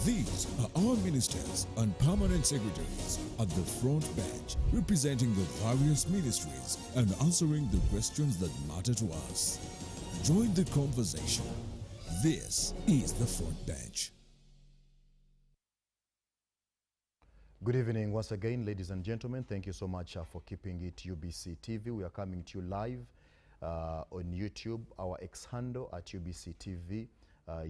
These are our ministers and permanent secretaries at the front bench, representing the various ministries and answering the questions that matter to us. Join the conversation. This is the front bench. Good evening once again, ladies and gentlemen. Thank you so much for keeping it UBC TV. We are coming to you live on YouTube, our X handle at UBC TV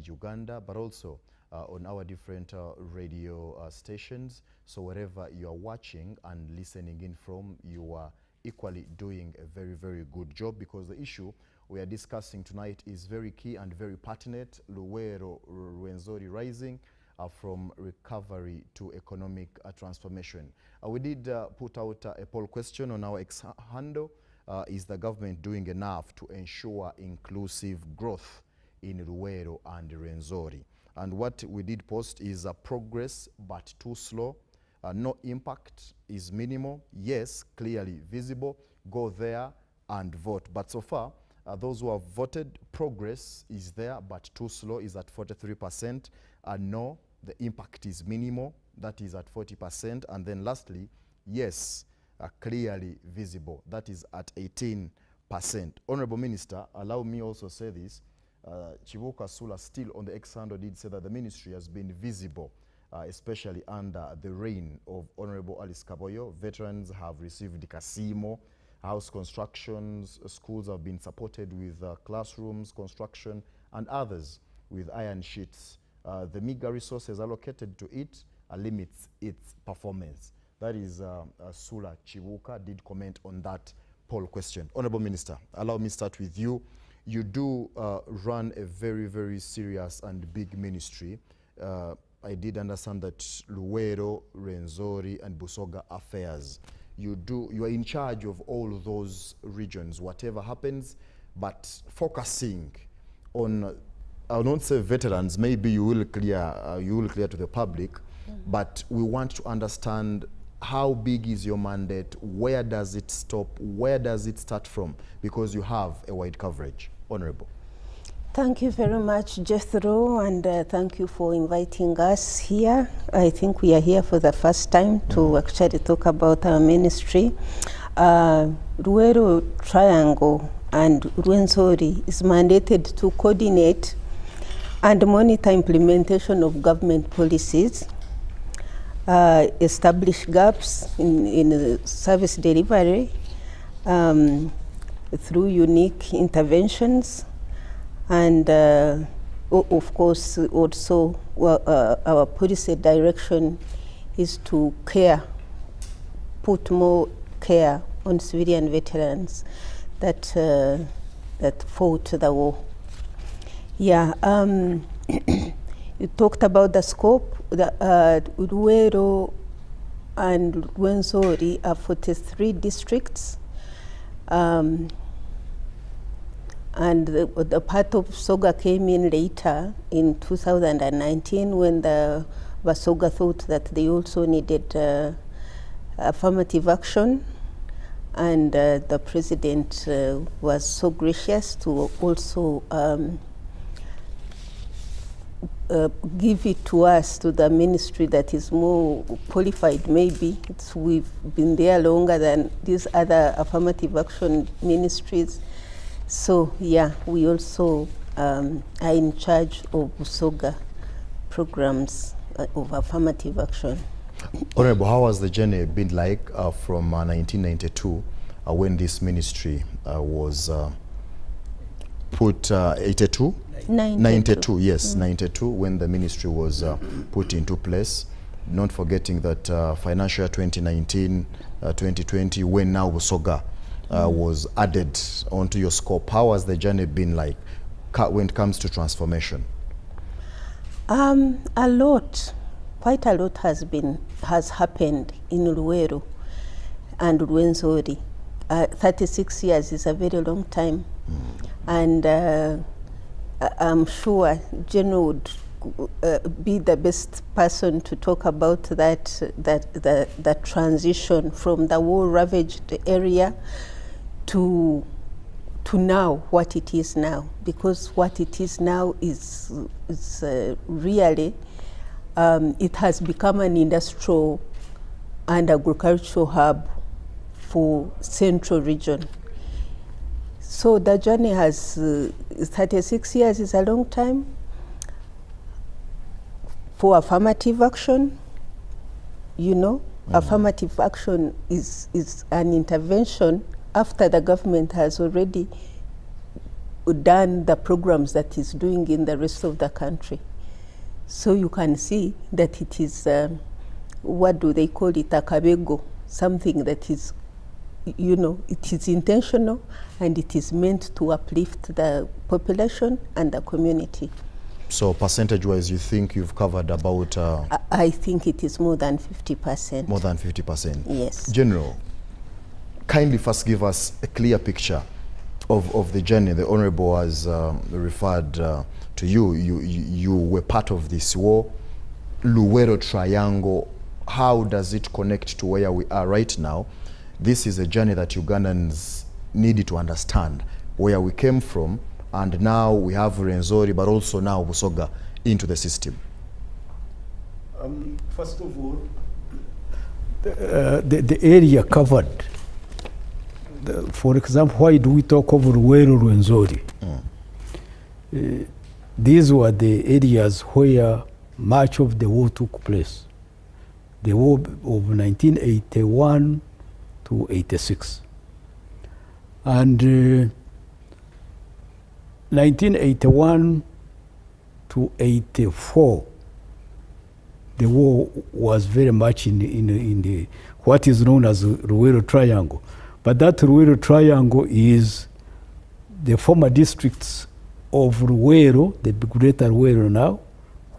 Uganda, but also on our different radio stations. So wherever you are watching and listening in from, you are equally doing a very, very good job, because the issue we are discussing tonight is very key and very pertinent. Luweero Rwenzori rising from recovery to economic transformation. We did put out a poll question on our X handle. Is the government doing enough to ensure inclusive growth in Luweero and Rwenzori? And what we did post is progress but too slow. No impact is minimal. Yes, clearly visible. Go there and vote. But so far, those who have voted, progress is there but too slow is at 43%. No, the impact is minimal, that is at 40%. And then lastly, yes, clearly visible, that is at 18%. Honorable Minister, allow me also say this. Chibuka Sula still on the X handle did say that the ministry has been visible, especially under the reign of Honorable Alice Kaboyo. Veterans have received Kasimo, house constructions, schools have been supported with classrooms, construction, and others with iron sheets. The meager resources allocated to it limits its performance. That is Sula Chibuka did comment on that poll question. Honorable Minister, allow me start with you. You do run a very, very serious and big ministry. I did understand that Luweero, Rwenzori, and Busoga affairs. You are in charge of all those regions, whatever happens, but focusing on, I'll not say veterans, maybe you will clear to the public, but we want to understand how big is your mandate, where does it stop, where does it start from, because you have a wide coverage. Honorable. Thank you very much, Jethro, and thank you for inviting us here. I think we are here for the first time to actually talk about our ministry. Luweero Triangle and Rwenzori is mandated to coordinate and monitor implementation of government policies, establish gaps in service delivery through unique interventions, and of course also our policy direction is to put more care on civilian veterans that fought the war. Yeah, you talked about the scope. The Luweero and Rwenzori are 43 districts. And the part of Soga came in later in 2019 when the Basoga thought that they also needed affirmative action, and the president was so gracious to also give it to us, to the ministry that is more qualified. Maybe we've been there longer than these other affirmative action ministries. So yeah, we also are in charge of Busoga programs of affirmative action. Honorable, how has the journey been like from 1992 when this ministry was put 82? 92, yes, 92, when the ministry was put into place. Not forgetting that financial year 2019, 2020, when now Busoga was added onto your scope. How has the journey been like when it comes to transformation? A lot, quite a lot has happened in Luweero and Rwenzori. 36 years is a very long time, and I'm sure General would be the best person to talk about that transition from the war-ravaged area to now, what it is now, because what it is now is really it has become an industrial and agricultural hub for Central region. So the journey has 36 years is a long time for affirmative action. You know, affirmative action is an intervention after the government has already done the programs that it's doing in the rest of the country. So you can see that it is, what do they call it, a kabego, something that is, you know, it is intentional and it is meant to uplift the population and the community. So percentage-wise, you think you've covered about... I think it is more than 50%. More than 50%? Yes. General, kindly first give us a clear picture of the journey. The Honorable has referred to you. You were part of this war. Luweero Triangle, how does it connect to where we are right now? This is a journey that Ugandans needed to understand, where we came from, and now we have Rwenzori, but also now Busoga into the system. First of all, the area covered. For example, why do we talk of Luweero Rwenzori? These were the areas where much of the war took place. The war of 1981 to 86. And 1981 to 84, the war was very much in the what is known as Luweero Triangle. But that Luweero Triangle is the former districts of Luweero, the greater Luweero now,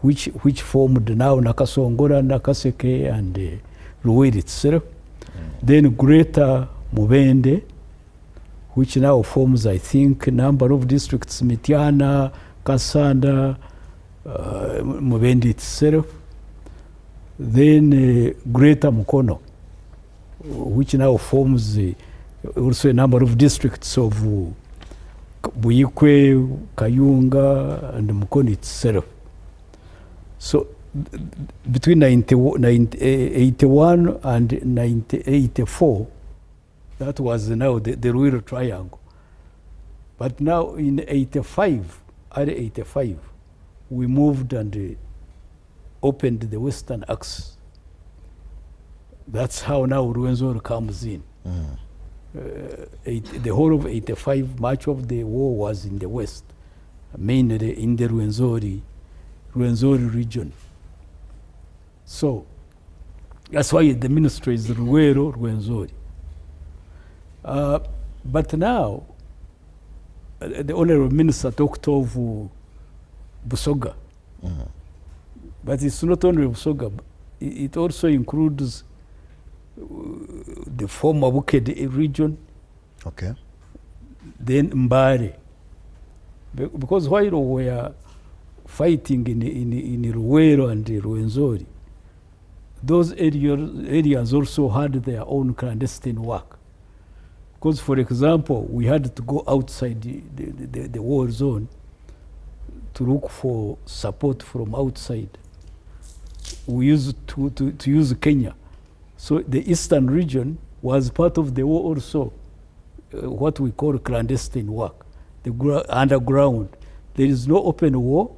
which formed now Nakasongola, Nakaseke, and Luweero itself. Then greater Mubende, which now forms, I think, a number of districts, Mityana, Kasanda, Mubende itself. Then greater Mukono, which now forms also a number of districts of Buyikwe, Kayunga, and Mukono itself. So between 1981 and 1984, that was now the Luweero Triangle. But now in 85, early 85, we moved and opened the Western Axis. That's how now Rwenzori comes in. The whole of 85, much of the war was in the West, mainly in the Rwenzori region. So that's why the ministry is Luweero Rwenzori. But now, the Honorable Minister talked of Busoga. But it's not only Busoga, it also includes the former Bukede region. Okay. Then Mbare. Because while we were fighting in Luweero and Rwenzori, those areas also had their own clandestine work. Because, for example, we had to go outside the war zone to look for support from outside. We used to use Kenya. So the eastern region was part of the war also, what we call clandestine work, the underground. There is no open war,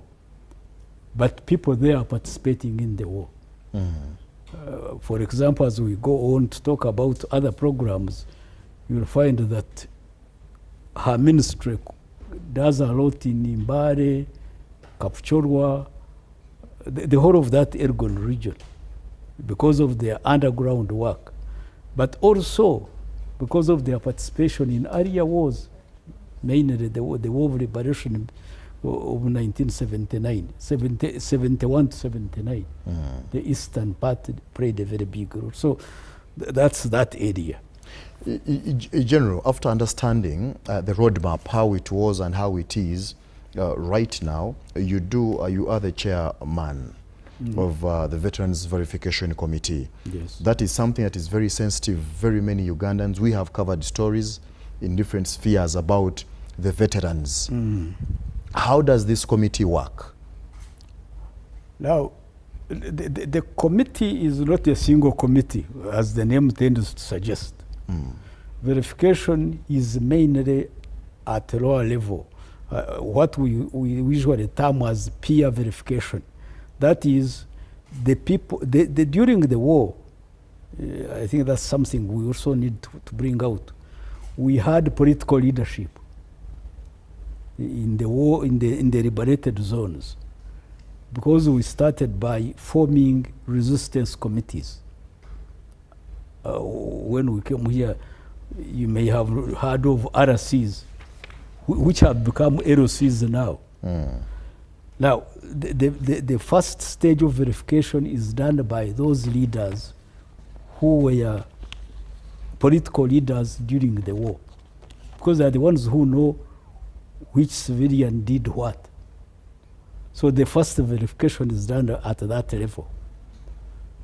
but people there are participating in the war. For example, as we go on to talk about other programs, you'll find that her ministry does a lot in Mbare, Kapchorwa, the whole of that Elgon region, because of their underground work, but also because of their participation in area wars, mainly the War of Liberation of 1979, 71 to 79. The eastern part played a very big role. So that's that area. General, after understanding the roadmap, how it was and how it is right now, you are the chairman of the Veterans Verification Committee. Yes. That is something that is very sensitive. Very many Ugandans, we have covered stories in different spheres about the veterans. How does this committee work? Now, The committee is not a single committee, as the name tends to suggest. Verification is mainly at a lower level, what we usually term as peer verification. That is, the people, during the war, I think that's something we also need to bring out. We had political leadership in the war, in the liberated zones, because we started by forming resistance committees. When we came here, you may have heard of RCs, which have become LCs now. Now, the first stage of verification is done by those leaders who were political leaders during the war, because they are the ones who know which civilian did what. So the first verification is done at that level,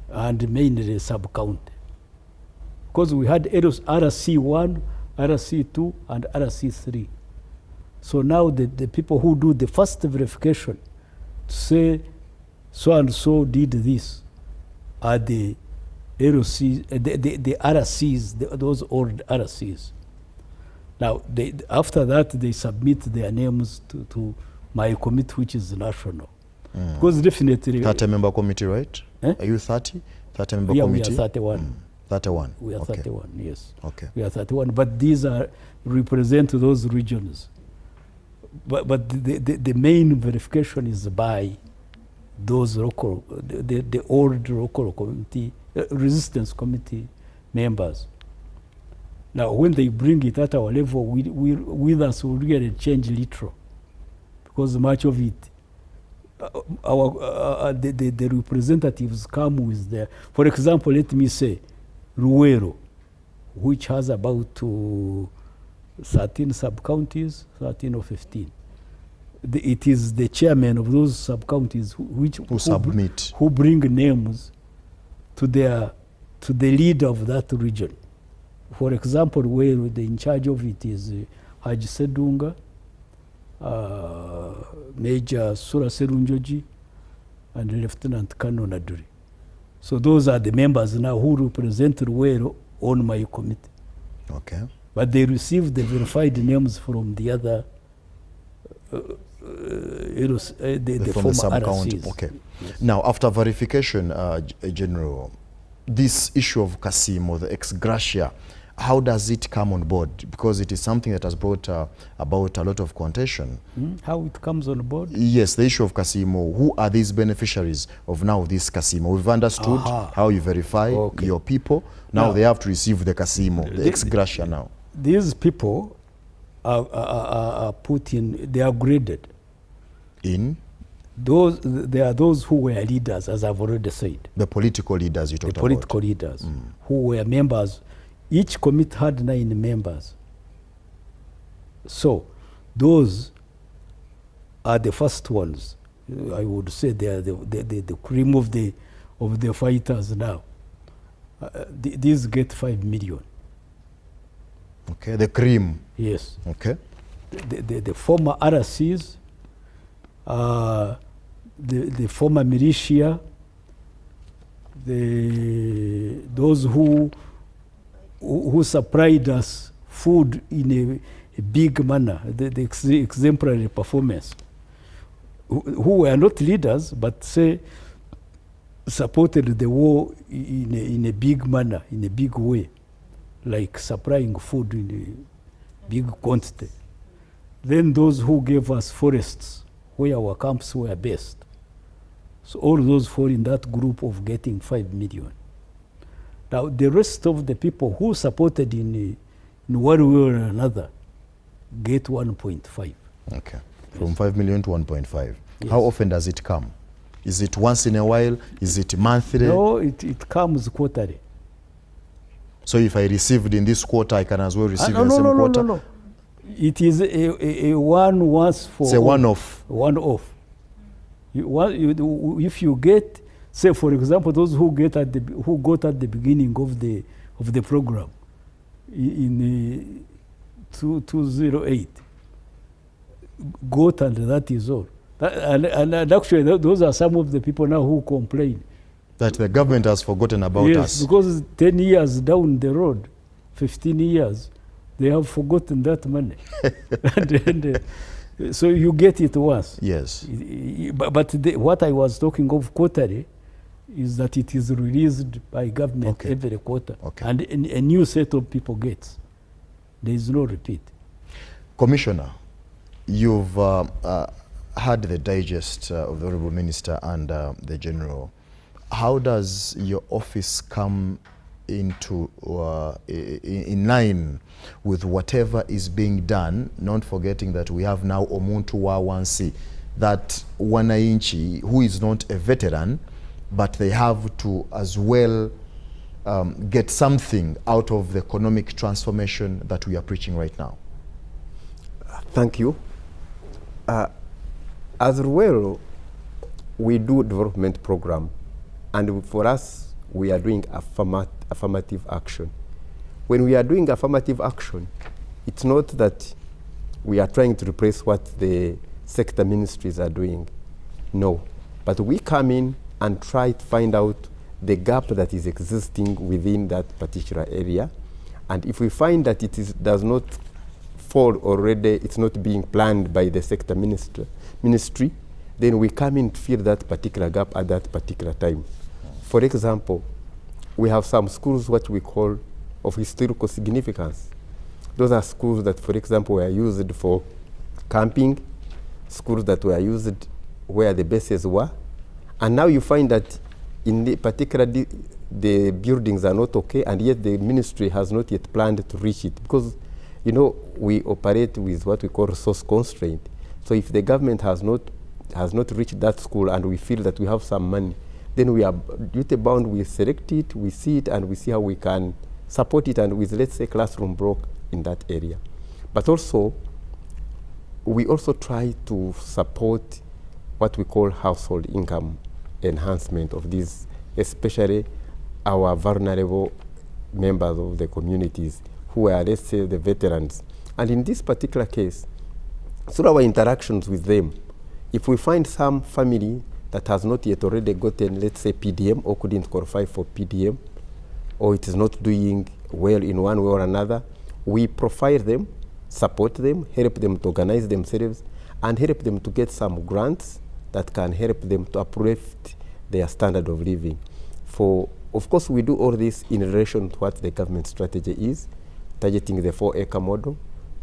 and mainly sub-county. Because we had RC1, RC2, and RC3. So now the people who do the first verification to say so-and-so did this are the LC, the RCs, those old RCs. Now, after that, they submit their names to my committee, which is national. Because definitely... 30-member committee, right? Are you 30? 30-member committee? We are 31. 31? We are okay. 31, yes. Okay. We are 31, but these represent those regions. But the main verification is by those local, the old local committee, resistance committee members. Now, when they bring it at our level, with us, we really change little, because much of it, the representatives come with their, for example, let me say, Luweero, which has about 13 sub-counties, 13 or 15. It is the chairman of those sub-counties who bring names to the leader of that region. For example, where the in charge of it is Haji Sedunga, Major Sura Serunjoji, and Lieutenant Colonel Naduri. So those are the members now who represent Luweero on my committee. Okay. But they receive the verified names from the other, the former RCs. Okay. Yes. Now, after verification, General, this issue of Kasim or the ex gratia, how does it come on board? Because it is something that has brought about a lot of contention. How it comes on board? Yes, the issue of Kasimo. Who are these beneficiaries of now this Kasimo? We've understood how you verify your people. Now they have to receive the Kasimo, the ex gratia now. These people are put in, they are graded. In? There are those who were leaders, as I've already said. The political leaders you talked about. The political leaders who were members. Each committee had 9 members. So those are the first ones. I would say they are the cream of the fighters now. These get 5 million. Okay, the cream. Yes. Okay. The former RCs, the former militia, those who supplied us food in a big manner, the exemplary performance, who were not leaders, but say supported the war in a big manner, in a big way, like supplying food in a big quantity. Then those who gave us forests where our camps were based. So all those fall in that group of getting 5 million. Now, the rest of the people who supported in one way or another get 1.5. Okay. From 5 million to 1.5. Yes. How often does it come? Is it once in a while? Is it monthly? No, it comes quarterly. So if I received in this quarter, I can as well receive in the same quarter? No. It is a once for it's a one-off. One-off. If you get, say for example, those who got at the beginning of the program in 2008 got, and that is all. And actually, those are some of the people now who complain. That the government has forgotten about us. Yes, because 10 years down the road, 15 years, they have forgotten that money. So you get it once. Yes. But what I was talking of quarterly is that it is released by government every quarter. And a new set of people gets. There is no repeat. Commissioner, you've had the digest of the Honourable Minister and the General. How does your office come into in line with whatever is being done, not forgetting that we have now Omuntu wa Wansi, that wananchi who is not a veteran, but they have to as well get something out of the economic transformation that we are preaching right now? Thank you. As Luweero, we do development program, and for us, we are doing affirmative action. When we are doing affirmative action, it's not that we are trying to replace what the sector ministries are doing. No. But we come in and try to find out the gap that is existing within that particular area. And if we find that it does not fall already, it's not being planned by the sector ministry, then we come in to fill that particular gap at that particular time. For example, we have some schools what we call of historical significance. Those are schools that, for example, were used for camping, schools that were used where the bases were. And now you find that in the particular, the buildings are not okay, and yet the ministry has not yet planned to reach it. Because, you know, we operate with what we call resource constraint. So if the government has not reached that school and we feel that we have some money, then we are duty bound, we select it, we see it, and we see how we can support it, and with, let's say, classroom block in that area. But also, we also try to support what we call household income enhancement of these, especially our vulnerable members of the communities who are, let's say, the veterans. And in this particular case, through our interactions with them, if we find some family that has not yet already gotten, let's say, PDM or couldn't qualify for PDM, or it is not doing well in one way or another, we profile them, support them, help them to organize themselves, and help them to get some grants that can help them to uplift their standard of living. Of course, we do all this in relation to what the government strategy is, targeting the 4-acre model,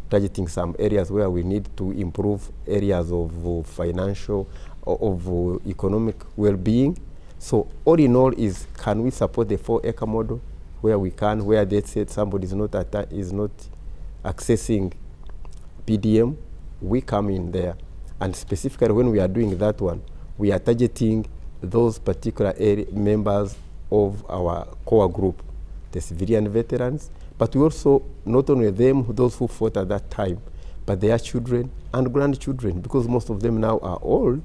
targeting some areas where we need to improve areas of financial, of economic well-being. So all in all is, can we support the 4-acre model where we can, where they said somebody is not accessing PDM, we come in there. And specifically when we are doing that one, we are targeting those particular members of our core group, the civilian veterans, but we also, not only them, those who fought at that time, but their children and grandchildren, because most of them now are old,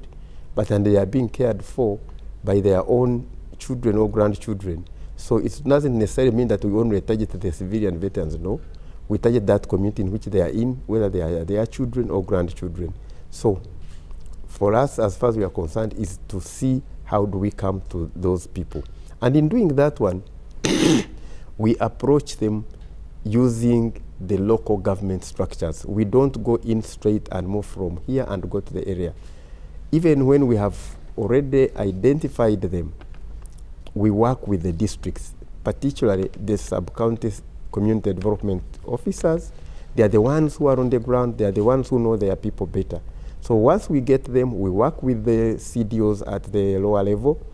and they are being cared for by their own children or grandchildren. So it doesn't necessarily mean that we only target the civilian veterans, no. We target that community in which they are in, whether they are their children or grandchildren. So for us, as far as we are concerned, is to see how do we come to those people. And in doing that one, we approach them using the local government structures. We don't go in straight and move from here and go to the area. Even when we have already identified them, we work with the districts, particularly the sub-county community development officers. They are the ones who are on the ground. They are the ones who know their people better. So once we get them, we work with the CDOs at the lower level,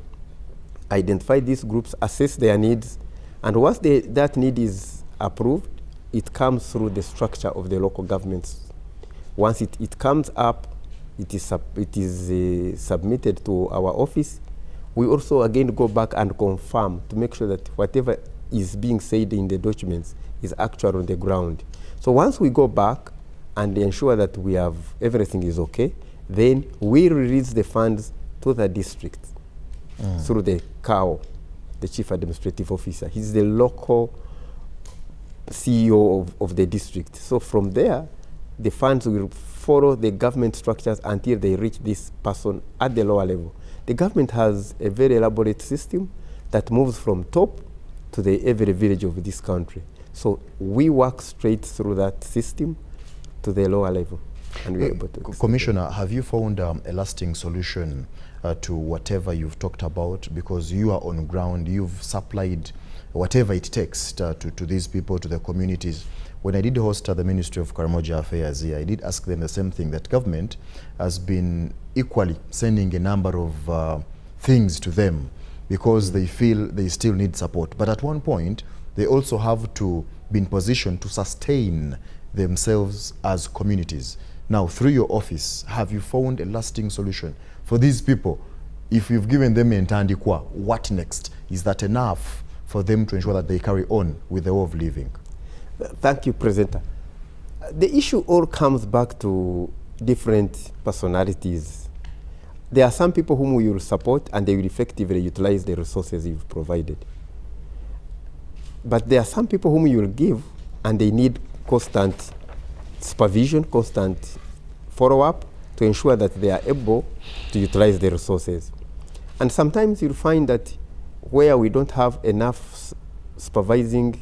identify these groups, assess their needs, and once that need is approved, it comes through the structure of the local governments. Once it comes up, it is submitted to our office. We also again go back and confirm to make sure that whatever is being said in the documents is actual on the ground. So once we go back and ensure that we have everything is okay, then we release the funds to the district through the CAO, the Chief Administrative Officer. He's the local CEO of the district. So from there, the funds will follow the government structures until they reach this person at the lower level. The government has a very elaborate system that moves from top to the every village of this country. So we work straight through that system to the lower level. And we are able to Commissioner, have you found a lasting solution to whatever you've talked about? Because you are on ground, you've supplied whatever it takes to these people, to the communities. When I did host the Ministry of Karamoja Affairs here, I did ask them the same thing, that government has been equally sending a number of things to them because they feel they still need support. But at one point, they also have to be in position to sustain themselves as communities. Now, through your office, have you found a lasting solution for these people? If you've given them a ntandikwa, what next? Is that enough for them to ensure that they carry on with the way of living? Thank you, Presenter. The issue all comes back to different personalities. There are some people whom we will support and they will effectively utilize the resources you've provided. But there are some people whom you will give and they need constant supervision, constant follow-up to ensure that they are able to utilize the resources. And sometimes you'll find that where we don't have enough supervisory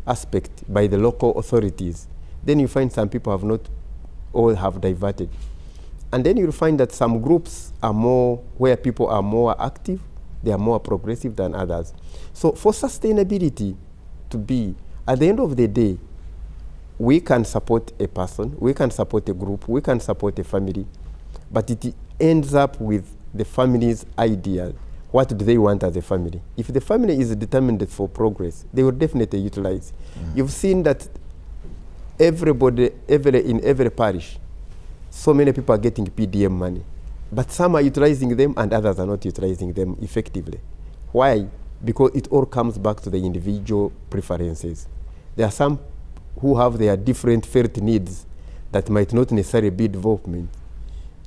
aspect by the local authorities, then you find some people have not all have diverted. And then you'll find that some groups are more, where people are more active, they are more progressive than others. So for sustainability to be, at the end of the day, we can support a person, we can support a group, we can support a family, but it ends up with the family's idea. What do they want as a family? If the family is determined for progress, they will definitely utilize. You've seen that in every parish, so many people are getting PDM money, but some are utilizing them and others are not utilizing them effectively. Why? Because it all comes back to the individual preferences. There are some who have their different felt needs that might not necessarily be development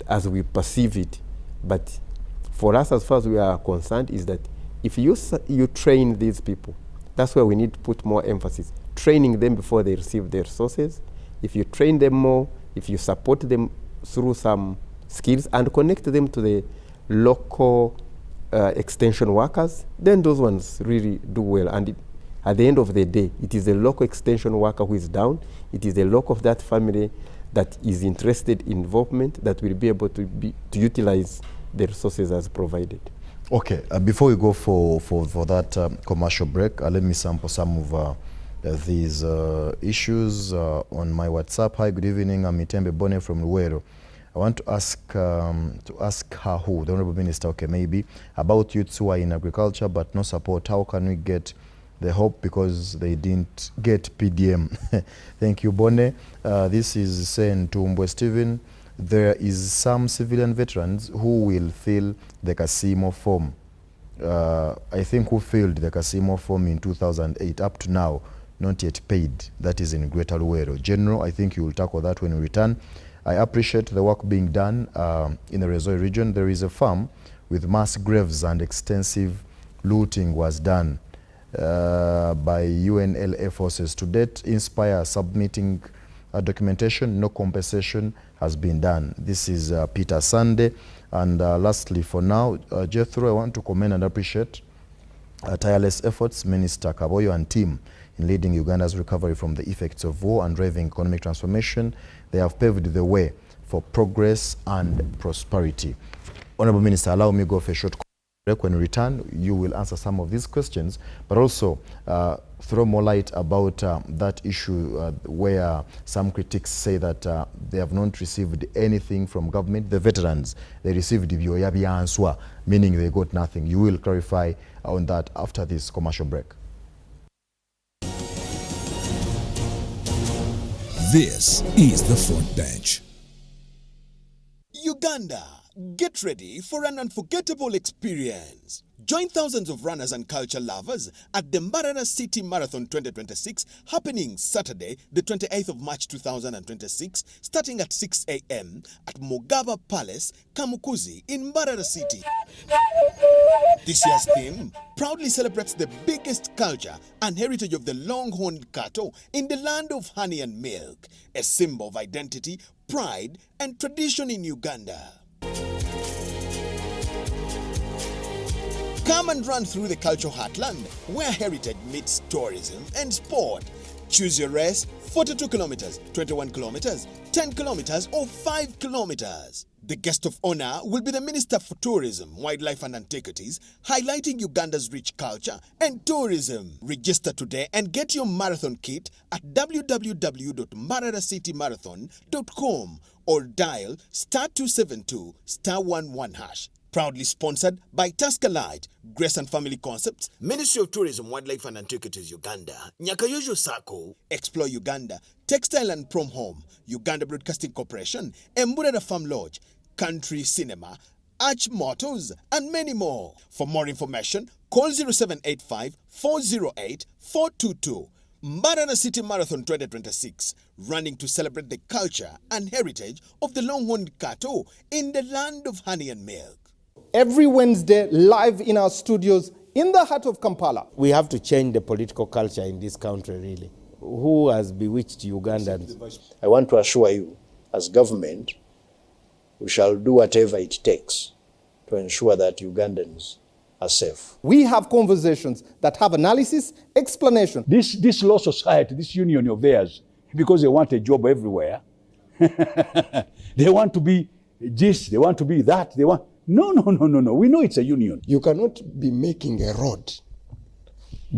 as we perceive it. But for us, as far as we are concerned, is that if you train these people, that's where we need to put more emphasis. Training them before they receive their resources. If you train them more, if you support them through some skills and connect them to the local extension workers, then those ones really do well. And at the end of the day, it is the local extension worker who is down. It is the local of that family that is interested in involvement that will be able to utilize the resources as provided. Okay, before we go for that commercial break, let me sample some of these issues on my WhatsApp. Hi, good evening. I'm Mitembe Bone from Luweero. I want to ask her who, the Honorable Minister, okay, maybe, about youths who are in agriculture but no support. How can we get the hope because they didn't get PDM? Thank you, Bone. This is saying to Mbwe Stephen, there is some civilian veterans who will fill the Kasimo form. I think who filled the Kasimo form in 2008 up to now, not yet paid. That is in Greater Luweero. General, I think you will tackle that when we return. I appreciate the work being done in the Rwenzori region. There is a farm with mass graves and extensive looting was done by UNLA forces. To date, Inspire submitting documentation, no compensation has been done. This is Peter Sunday. And lastly, for now, Jethro, I want to commend and appreciate tireless efforts, Minister Kaboyo and team in leading Uganda's recovery from the effects of war and driving economic transformation. They have paved the way for progress and prosperity. Honorable Minister, allow me to go for a short break. When we return, you will answer some of these questions, but also throw more light about that issue where some critics say that they have not received anything from government. The veterans, they received byoya byanswa, meaning they got nothing. You will clarify on that after this commercial break. This is the Front Bench. Uganda, get ready for an unforgettable experience. Join thousands of runners and culture lovers at the Mbarara City Marathon 2026, happening Saturday, the 28th of March 2026, starting at 6 a.m. at Mogaba Palace, Kamukuzi in Mbarara City. This year's theme proudly celebrates the biggest culture and heritage of the long-horned cattle in the land of honey and milk, a symbol of identity, pride, and tradition in Uganda. Come and run through the cultural heartland where heritage meets tourism and sport. Choose your race: 42 kilometers, 21 kilometers, 10 kilometers, or 5 kilometers. The guest of honor will be the Minister for Tourism, Wildlife and Antiquities, highlighting Uganda's rich culture and tourism. Register today and get your marathon kit at www.mbararacitymarathon.com or dial *272*11#. Proudly sponsored by Tusker Light, Grace and Family Concepts, Ministry of Tourism, Wildlife and Antiquities, Uganda, Nyakayojo Sacco, Explore Uganda, Textile and Prom Home, Uganda Broadcasting Corporation, Emburada Farm Lodge, Country Cinema, Arch Motors, and many more. For more information, call 0785 408 422. Mbarara City Marathon 2026, running to celebrate the culture and heritage of the longhorned cattle in the land of honey and milk. Every Wednesday, live in our studios in the heart of Kampala. We have to change the political culture in this country, really. Who has bewitched Ugandans? I want to assure you, as government, we shall do whatever it takes to ensure that Ugandans are safe. We have conversations that have analysis, explanation. This law society, this union of theirs, because they want a job everywhere, they want to be this, they want to be that, they want... No. We know it's a union. You cannot be making a road,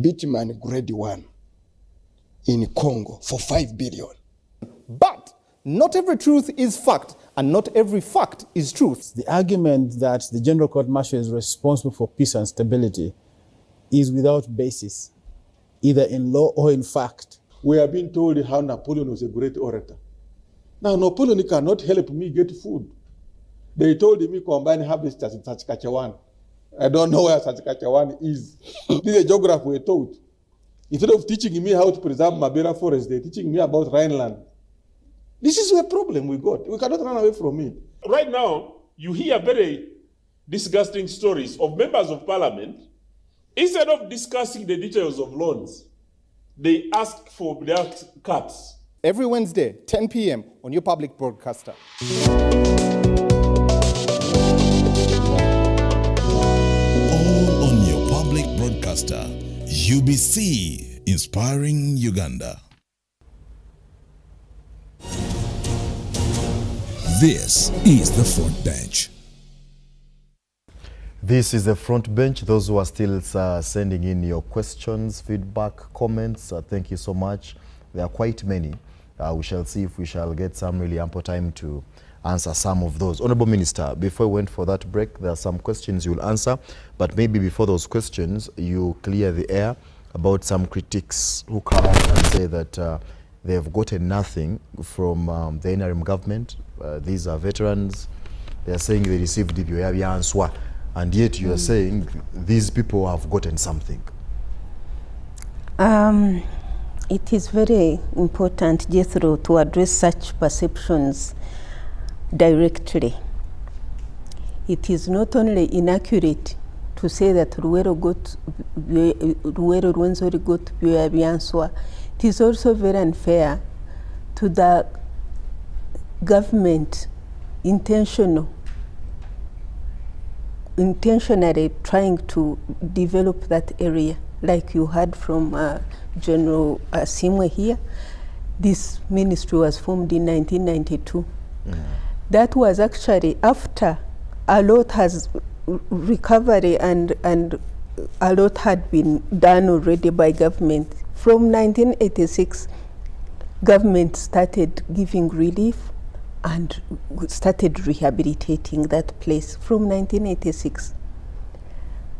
bitumen grade 1, in Congo for 5 billion. But not every truth is fact, and not every fact is truth. The argument that the General Court Martial is responsible for peace and stability is without basis, either in law or in fact. We have been told how Napoleon was a great orator. Now, Napoleon cannot help me get food. They told me combine harvesters in Saskatchewan. I don't know where Saskatchewan is. This is a geography we're taught. Instead of teaching me how to preserve Mabera forest, they're teaching me about Rhineland. This is a problem we got. We cannot run away from it. Right now, you hear very disgusting stories of members of parliament. Instead of discussing the details of loans, they ask for their cuts. Every Wednesday, 10 p.m. on your public broadcaster. Broadcaster, UBC, inspiring Uganda. This is the front bench. This is the front bench. Those who are still sending in your questions, feedback, comments, thank you so much. There are quite many. We shall see if we shall get some really ample time to answer some of those. Honorable Minister, before we went for that break, there are some questions you'll answer, but maybe before those questions, you clear the air about some critics who come out and say that they have gotten nothing from the NRM government. These are veterans. They are saying they received the and yet you are saying these people have gotten something. It is very important, Jethro, to address such perceptions directly. It is not only inaccurate to say that Luweero Rwenzori got Byanswa, it is also very unfair to the government intentionally trying to develop that area, like you heard from General Simwe here. This ministry was formed in 1992. That was actually after a lot has recovery and a lot had been done already by government. From 1986, government started giving relief and started rehabilitating that place from 1986.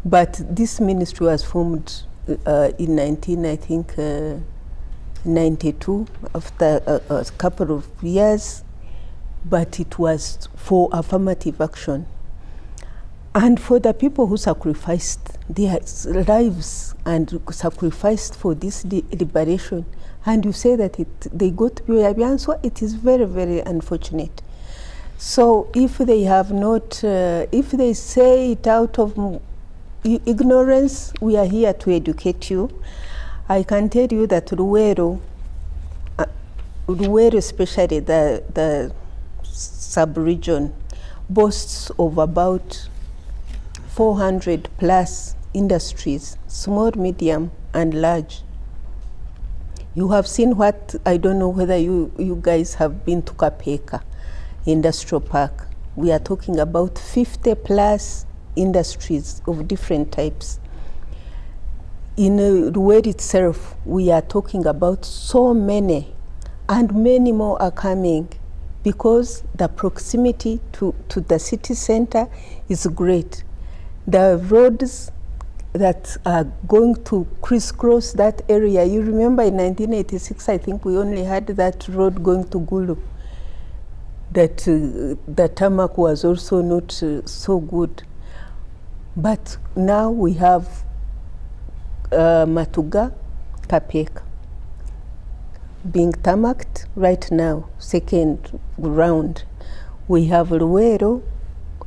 But this ministry was formed in 1992 after a couple of years, but it was for affirmative action. And for the people who sacrificed their lives and sacrificed for this liberation, and you say that they got Byoyabianswa, it is very, very unfortunate. So if they have not, if they say it out of ignorance, we are here to educate you. I can tell you that Luweero especially the sub-region, boasts of about 400 plus industries, small, medium, and large. You have seen what, I don't know whether you guys have been to Kapeka Industrial Park. We are talking about 50 plus industries of different types. In Luweero itself, we are talking about so many, and many more are coming, because the proximity to the city center is great. The roads that are going to crisscross that area, you remember in 1986, I think we only had that road going to Gulu. That the tarmac was also not so good. But now we have Matuga, Kapeka being tarmacked right now, second round. We have Luweero,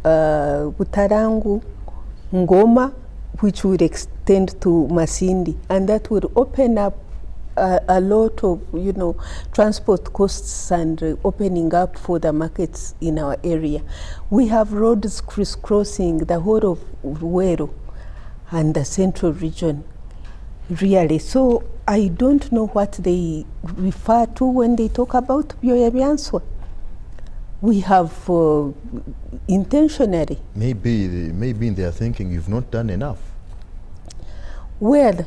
Butarangu, Ngoma, which would extend to Masindi, and that would open up a lot of, transport costs and opening up for the markets in our area. We have roads crisscrossing the whole of Luweero and the central region, really. So I don't know what they refer to when they talk about Byoyabianswa. We have intentionally. Maybe they are thinking you've not done enough. Well,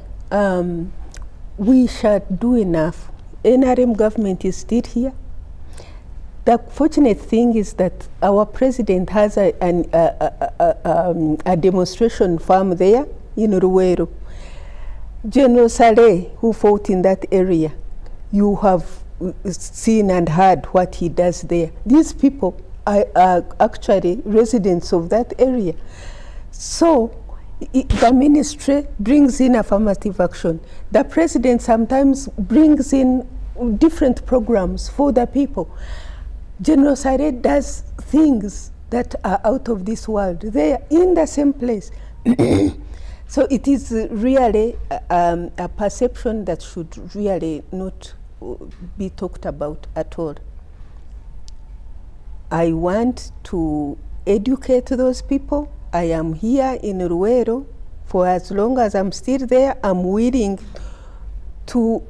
we shall do enough. NRM government is still here. The fortunate thing is that our president has a demonstration farm there in Luweero. General Saleh, who fought in that area, you have seen and heard what he does there. These people are actually residents of that area. So the ministry brings in affirmative action. The president sometimes brings in different programs for the people. General Saleh does things that are out of this world. They are in the same place. So it is really a perception that should really not be talked about at all. I want to educate those people. I am here in Luweero. For as long as I'm still there, I'm willing to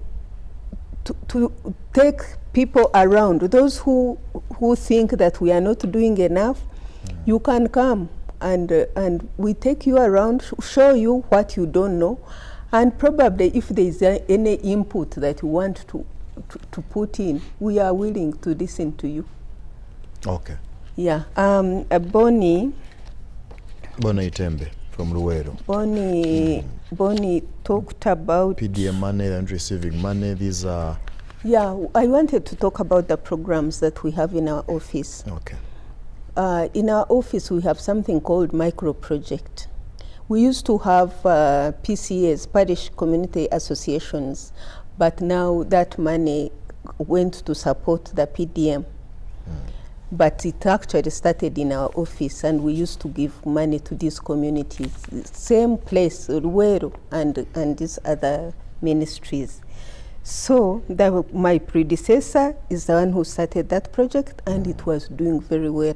take people around. Those who think that we are not doing enough, you can come and we take you around, show you what you don't know, and probably if there is any input that you want to put in, we are willing to listen to you. Okay. Yeah. Bonnie Itembe from Luweero. Bonnie talked about PDM money and receiving money. These are. Yeah, I wanted to talk about the programs that we have in our office. Okay. In our office, we have something called micro project. We used to have PCAs, parish community associations, but now that money went to support the PDM. But it actually started in our office, and we used to give money to these communities. Same place, Luweero and these other ministries. So my predecessor is the one who started that project, and it was doing very well.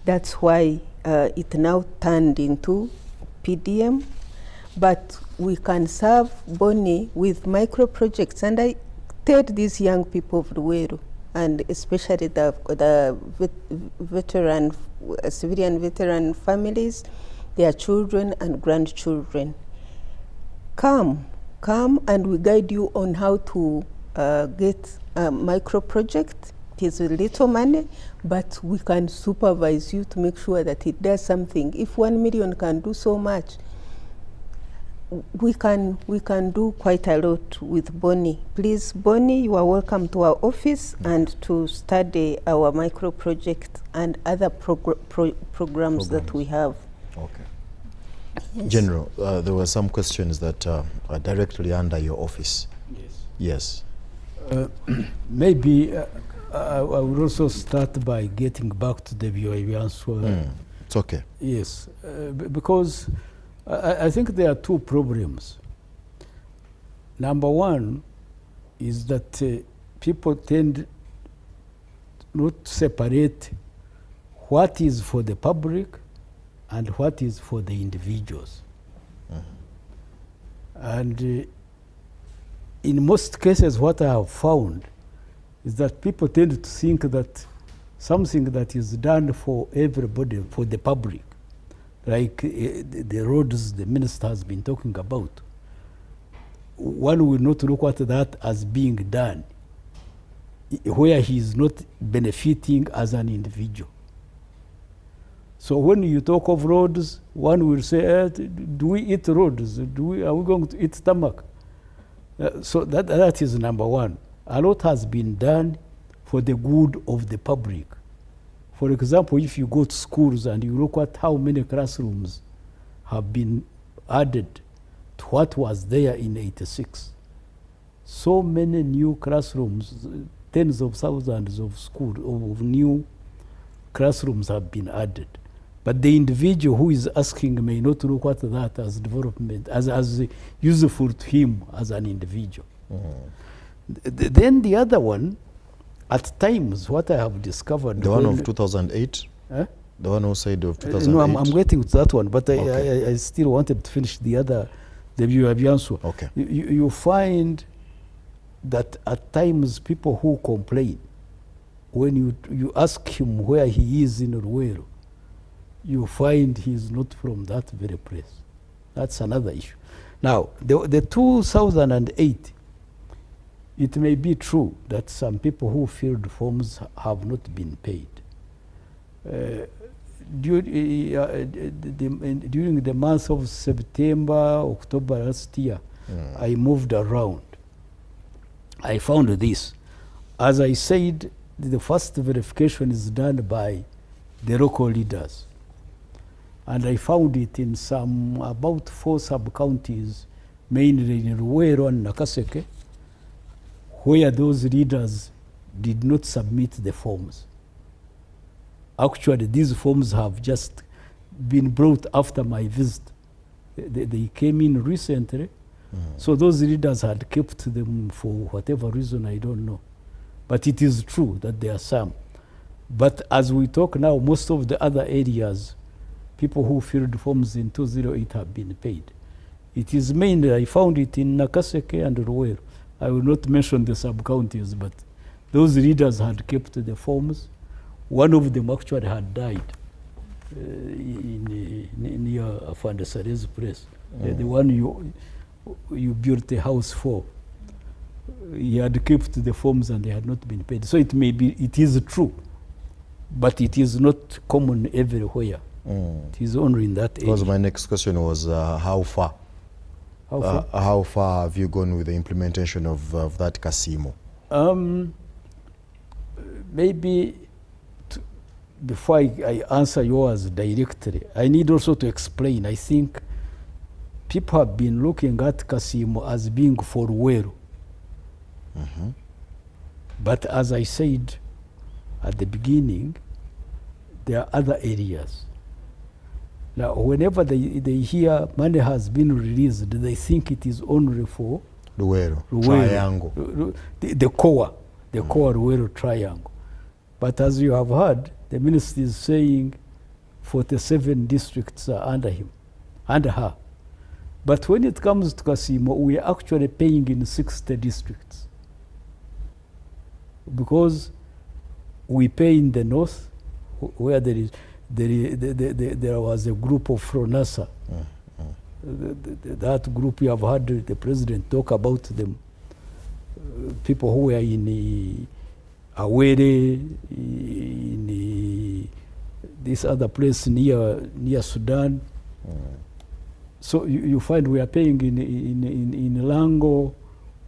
That's why it now turned into PDM, but we can serve Bonnie with micro projects. And I tell these young people of Luweero, and especially the civilian veteran families, their children and grandchildren, come and we guide you on how to get a micro project. It is a little money, but we can supervise you to make sure that it does something. If 1 million can do so much, we can do quite a lot with Bonnie. Please, Bonnie, you are welcome to our office and to study our micro project and other programs that we have. Okay. Yes. General, there were some questions that are directly under your office. Yes. Yes. Maybe I would also start by getting back to the answer. It's okay. Yes, because I think there are two problems. Number one is that people tend not to separate what is for the public and what is for the individuals. And in most cases, what I have found is that people tend to think that something that is done for everybody, for the public, like the roads the minister has been talking about, one will not look at that as being done where he is not benefiting as an individual. So when you talk of roads, one will say, do we eat roads? Are we going to eat stomach? So that is number one. A lot has been done for the good of the public. For example, if you go to schools and you look at how many classrooms have been added to what was there in '86, so many new classrooms, tens of thousands of of new classrooms have been added. But the individual who is asking may not look at that as development, as useful to him as an individual. Then the other one, at times, what I have discovered... The one of 2008? The one who said of 2008? No, I'm getting to that one, but okay. I still wanted to finish the other, the answer. Okay. You find that at times people who complain, when you ask him where he is in Luweero, you find he's not from that very place. That's another issue. Now, the 2008, it may be true that some people who filled forms have not been paid. During the month of September, October last year, I moved around. I found this. As I said, the first verification is done by the local leaders. And I found it in about 4 sub-counties, mainly in Luweero and Nakaseke, where those leaders did not submit the forms. Actually, these forms have just been brought after my visit. They came in recently, so those leaders had kept them for whatever reason, I don't know. But it is true that there are some. But as we talk now, most of the other areas, people who filled forms in 2008 have been paid. It is mainly, I found it in Nakaseke and Luweero. I will not mention the sub-counties, but those leaders had kept the forms. One of them actually had died near Afande Sare's place. The one you built a house for. He had kept the forms and they had not been paid. So it is true, but it is not common everywhere. It is only in that area. Because my next question was how far? How far have you gone with the implementation of that casino? Maybe before I answer yours directly, I need also to explain. I think people have been looking at casino as being for Luweero. But as I said at the beginning, there are other areas. Now, whenever they hear money has been released, they think it is only for Luweero Triangle. The core Luweero Triangle. But as you have heard, the minister is saying 47 districts are under her. But when it comes to Kasimo, we are actually paying in 60 districts. Because we pay in the north, where there was a group of Fronasa. That group, you have heard the president talk about them. People who were in Awere, in this other place near Sudan. So you find we are paying in Lango,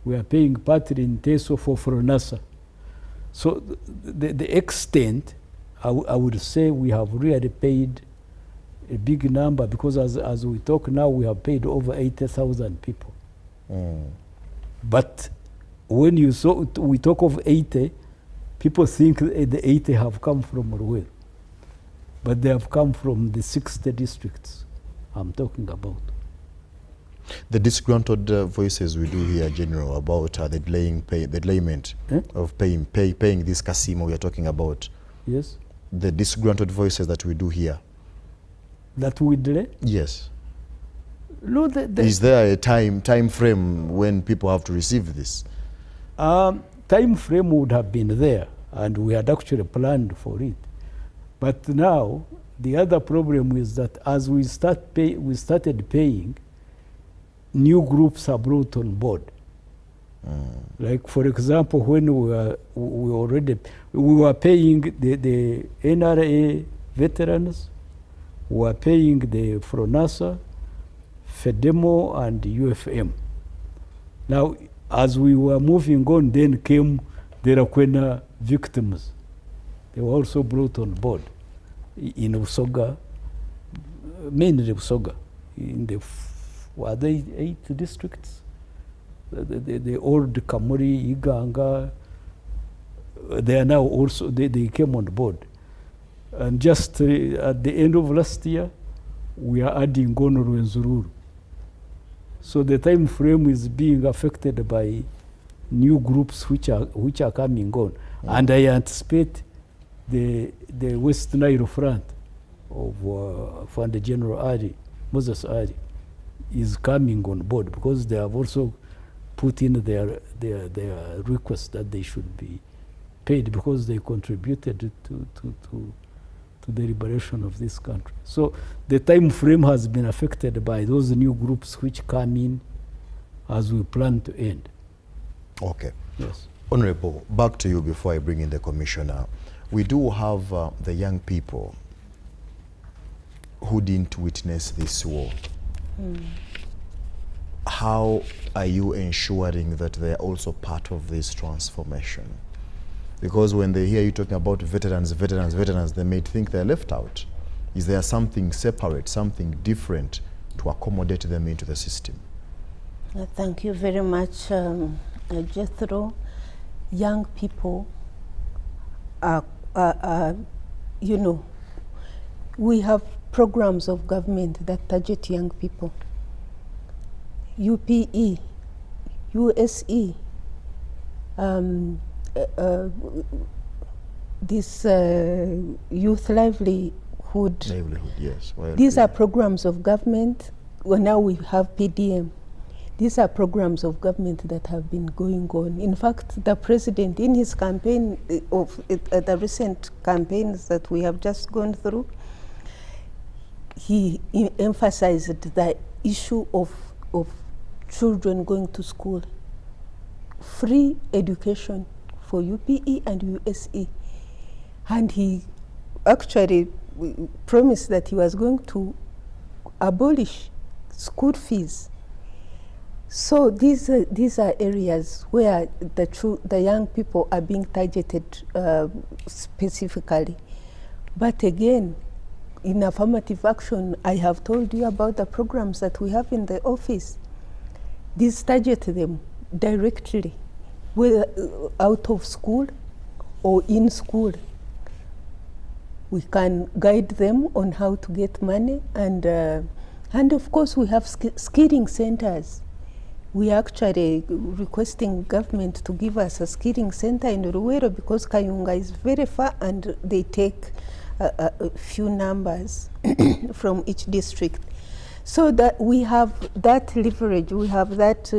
we are paying partly in Teso for Fronasa. So the extent, I would say we have really paid a big number, because as we talk now, we have paid over 80,000 people. But when we talk of 80, people think the 80 have come from Luweero, but they have come from the 60 districts I'm talking about. The disgruntled voices we do hear, General, about the delayment of paying this Kasimo we are talking about. Yes. The disgruntled voices that we do hear. That we delay? Yes. No, is there a time frame when people have to receive this? Time frame would have been there, and we had actually planned for it. But now, the other problem is that as we started paying, new groups are brought on board. Like, for example, when we were paying the NRA veterans, we were paying the FRONASA, FEDEMO, and UFM. Now, as we were moving on, then came the Rakwena victims. They were also brought on board in Usoga, mainly Usoga, in the were they 8 districts? The old Kamuri, Iganga, they are now also, they came on board. And just at the end of last year, we are adding Luweero Rwenzori. So the time frame is being affected by new groups which are coming on. And I anticipate the West Nile Front of Fund General Ari, Moses Ari, is coming on board, because they have also put in their request that they should be paid, because they contributed to the liberation of this country. So the time frame has been affected by those new groups which come in as we plan to end. Okay. Yes. Honorable, back to you before I bring in the commissioner. We do have the young people who didn't witness this war. How are you ensuring that they are also part of this transformation? Because when they hear you talking about veterans, they may think they're left out. Is there something separate, something different to accommodate them into the system? Thank you very much, Jethro. Young people are, you know, we have programs of government that target young people. UPE, USE, this youth livelihood. Yes. These are programs of government. Well, now we have PDM. These are programs of government that have been going on. In fact, the president, in his campaign, the recent campaigns that we have just gone through, he emphasized the issue of children going to school, free education for UPE and USE. And he actually promised that he was going to abolish school fees. So these are areas where the young people are being targeted specifically. But again, in affirmative action, I have told you about the programs that we have in the office. These target them directly, whether out of school or in school. We can guide them on how to get money, and of course we have skilling centers. We are actually requesting government to give us a skilling center in Luweero, because Kayunga is very far and they take a few numbers from each district. So that we have that leverage, we have that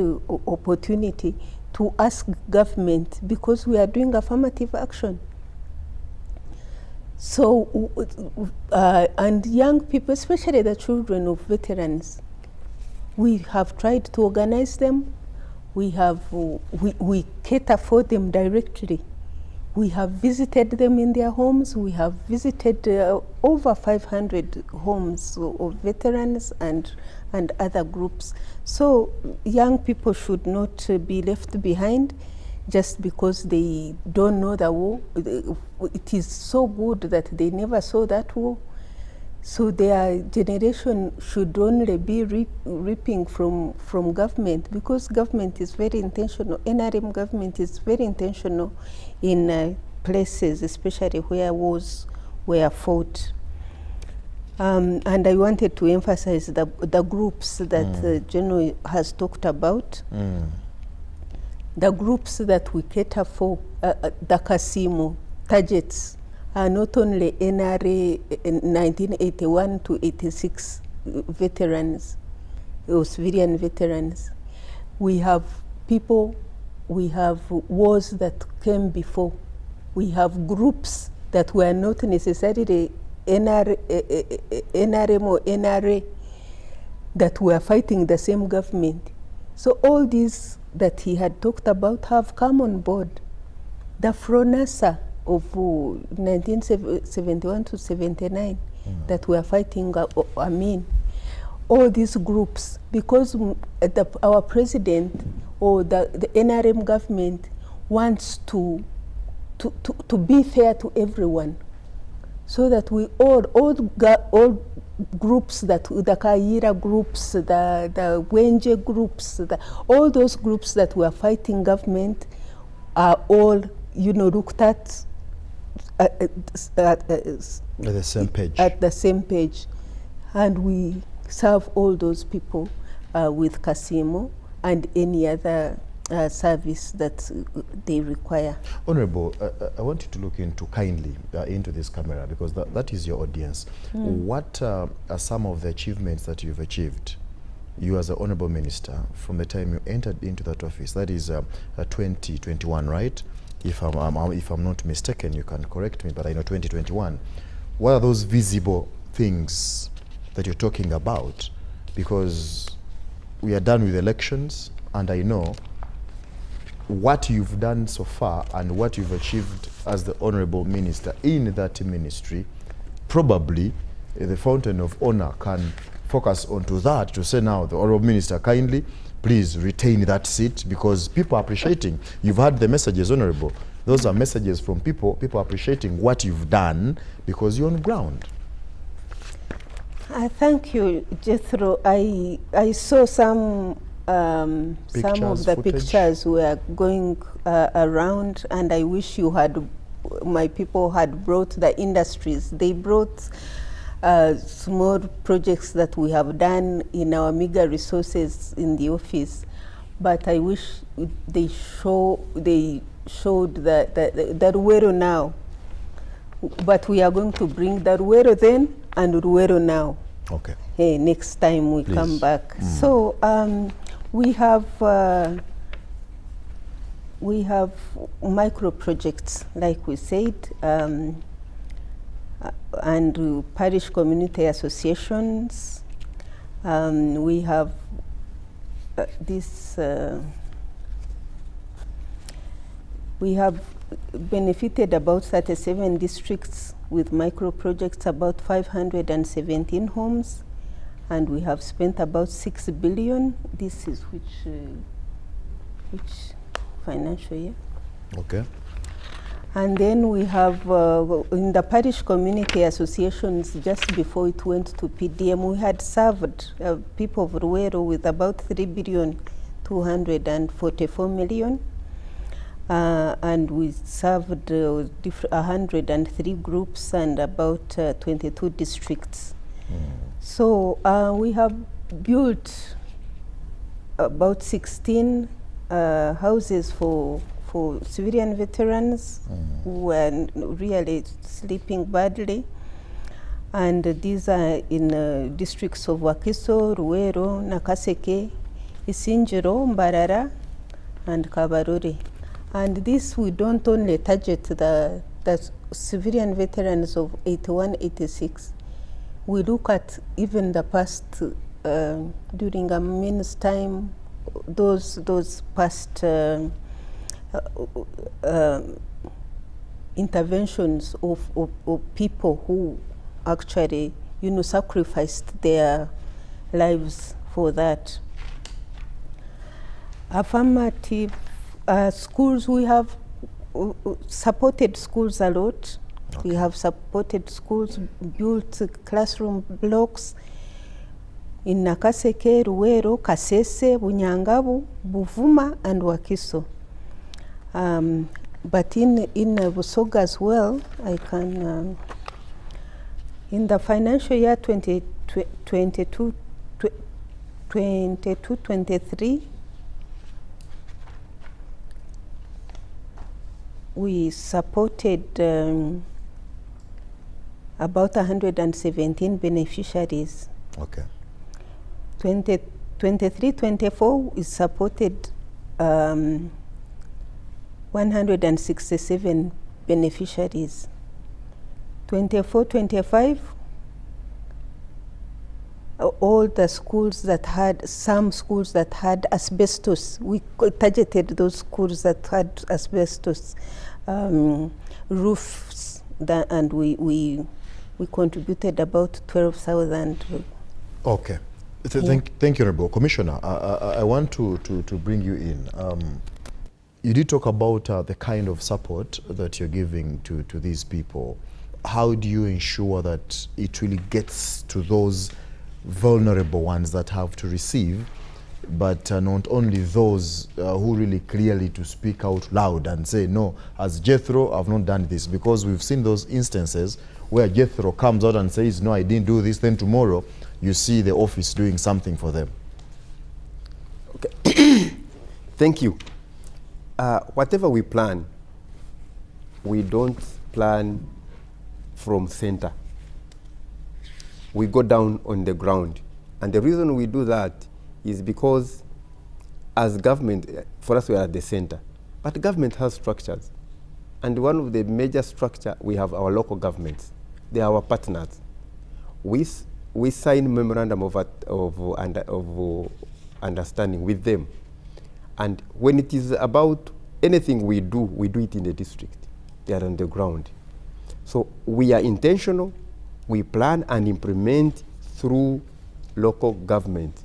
opportunity to ask government, because we are doing affirmative action. So, and young people, especially the children of veterans, we have tried to organize them. We cater for them directly. We have visited them in their homes. We have visited over 500 homes of veterans and other groups. So young people should not be left behind just because they don't know the war. It is so good that they never saw that war. So their generation should only be reaping from government, because government is very intentional. NRM government is very intentional in places, especially where wars were fought. And I wanted to emphasize the groups that General has talked about. The groups that we cater for, the Kasimu targets, are not only NRA 1981 to 86 veterans, or civilian veterans. We have people, we have wars that came before. We have groups that were not necessarily NRM or NRA that were fighting the same government. So all these that he had talked about have come on board. The FRONASA of 1971 to 79 that were fighting Amin. All these groups, because our president or the NRM government wants to be fair to everyone, so that we all groups, that the Kaira groups, the Wenje groups, all those groups that were fighting government are all, looked at the same page. At the same page, and we serve all those people with Kasimo and any other service that they require. Honorable, I want you to look kindly into this camera, because that is your audience. What are some of the achievements that you've achieved, you as an honorable minister, from the time you entered into that office? That is 2021, right? If I'm not mistaken, you can correct me, but I know 2021. What are those visible things that you're talking about? Because we are done with elections, and I know what you've done so far and what you've achieved as the honorable minister in that ministry. Probably the Fountain of Honor can focus onto that to say, now the honorable minister, kindly please retain that seat, because people are appreciating. You've heard the messages, honorable. Those are messages from people appreciating what you've done because you're on ground. Thank you, Jethro. I saw some of the pictures were going around, and I wish my people had brought the industries. They brought small projects that we have done in our meager resources in the office, but I wish they showed the Luweero now. But we are going to bring the Luweero then and Luweero now. Okay. Hey, next time we come back. So we have micro projects, like we said, and parish community associations. We have we have benefited about 37 districts with micro projects, about 517 homes, and we have spent about 6 billion. This is which financial year? Okay. And then we have in the parish community associations, just before it went to PDM, we had served people of Luweero with about 3,244 million. And we served 103 groups and about 22 districts. So we have built about 16 houses for civilian veterans who were really sleeping badly. And these are in districts of Wakiso, Luweero, Nakaseke, Isinjiro, Mbarara, and Kabarore. And this, we don't only target the civilian veterans of 81, 86. We look at even the past, during Amin's time, those past interventions of people who actually, sacrificed their lives for that. Affirmative schools, we have supported schools a lot. We have supported schools, built classroom blocks in Nakaseke, Luweero, Kasese, Bunyangabu, Buvuma, and Wakiso. But in Busoga as well, I can, in the financial year 22-23, we supported about 117 beneficiaries. Okay. 23-24, we supported 167 beneficiaries. 24-25, all the schools that had, some schools that had asbestos, we targeted those schools that had asbestos roofs, and we contributed about 12,000. Okay. Thank you, Honorable Commissioner. I want to bring you in. You did talk about the kind of support that you're giving to these people. How do you ensure that it really gets to those vulnerable ones that have to receive, but not only those who really clearly to speak out loud and say, no, as Jethro, I've not done this? Because we've seen those instances where Jethro comes out and says, no, I didn't do this, then tomorrow you see the office doing something for them. Okay. Thank you. Whatever we plan, we don't plan from center. We go down on the ground. And the reason we do that is because as government, for us we are at the center, but government has structures. And one of the major structure, we have our local governments. They are our partners. We sign memorandum of understanding with them. And when it is about anything we do it in the district. They are on the ground. So we are intentional. We plan and implement through local government,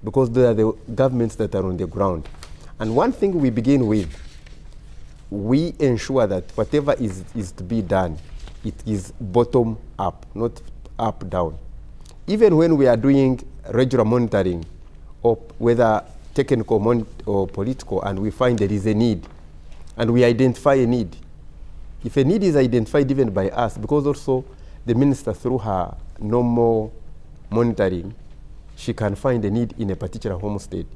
because they are the governments that are on the ground. And one thing we begin with, we ensure that whatever is to be done, it is bottom up, not up down. Even when we are doing regular monitoring, or whether technical or political, and we find there is a need, and we identify a need. If a need is identified even by us, because also the minister, through her normal monitoring, she can find a need in a particular homestead.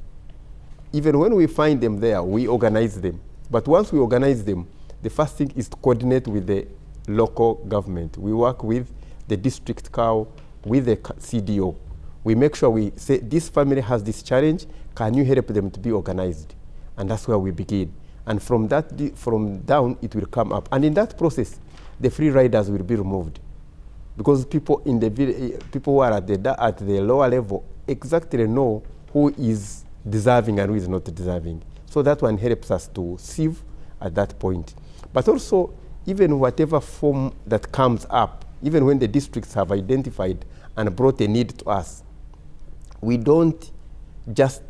Even when we find them there, we organize them. But once we organize them, the first thing is to coordinate with the local government. We work with the district cow, with the CDO. We make sure we say, this family has this challenge, can you help them to be organized? And that's where we begin. And from that, from down, it will come up. And in that process, the free riders will be removed. Because people in the people who are at the lower level exactly know who is deserving and who is not deserving. So that one helps us to sieve at that point. But also, even whatever form that comes up, even when the districts have identified and brought a need to us, we don't just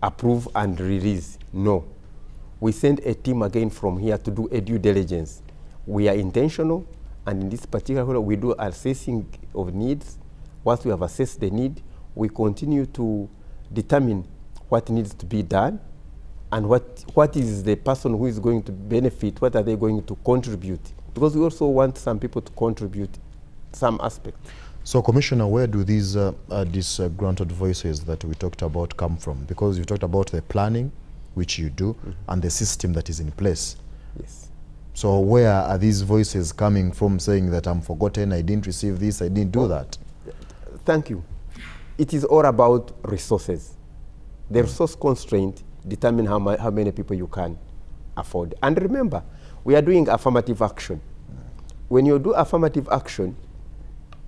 approve and release. No. We send a team again from here to do a due diligence. We are intentional, and in this particular, we do assessing of needs. Once we have assessed the need, we continue to determine what needs to be done, and what is the person who is going to benefit, what are they going to contribute. Because we also want some people to contribute some aspect. So, Commissioner, where do these disgruntled voices that we talked about come from? Because you talked about the planning, which you do, and the system that is in place. Yes. So where are these voices coming from, saying that I'm forgotten, I didn't receive this, I didn't do that? Thank you. It is all about resources. The resource constraint determine how many people you can afford. And remember, we are doing affirmative action. When you do affirmative action,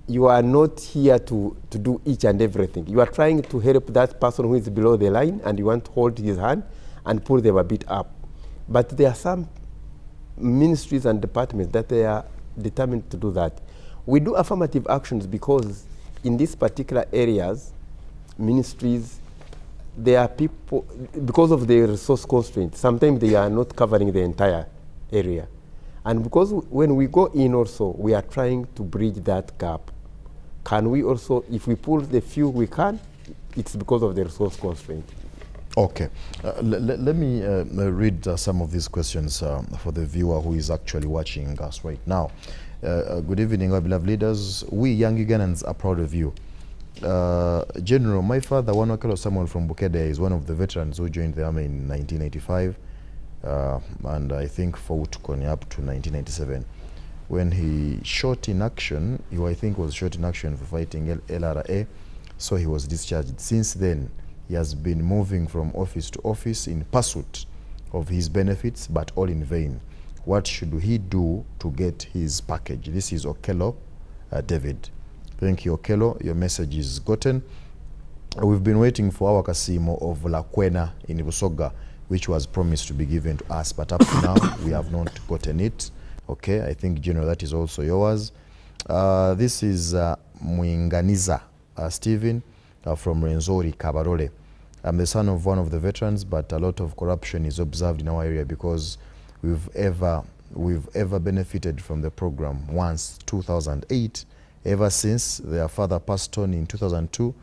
you are not here to do each and everything. You are trying to help that person who is below the line, and you want to hold his hand and pull them a bit up. But there are some ministries and departments that they are determined to do that. We do affirmative actions because in these particular areas, ministries, there are people, because of the resource constraints, sometimes they are not covering the entire area. And because when we go in also, we are trying to bridge that gap. Can we also, if we pull the few we can, it's because of the resource constraint. Okay. Let me read some of these questions for the viewer who is actually watching us right now. Good evening, our beloved leaders. We young Ugandans are proud of you. General, my father, Wanwakelo Samuel from Bukede, is one of the veterans who joined the army in 1985, and I think fought Kony up to 1997. When he shot in action, I think was shot in action for fighting LRA, so he was discharged. Since then, he has been moving from office to office in pursuit of his benefits, but all in vain. What should he do to get his package? This is Okello David. Thank you, Okello. Your message is gotten. We've been waiting for our Kasimo of Lakwena in Busoga, which was promised to be given to us, but up to now, we have not gotten it. Okay, I think, General, that is also yours. This is Mwinganiza Stephen from Rwenzori, Kabarole. I'm the son of one of the veterans, but a lot of corruption is observed in our area because we've ever benefited from the program once, 2008. Ever since their father passed on in 2002,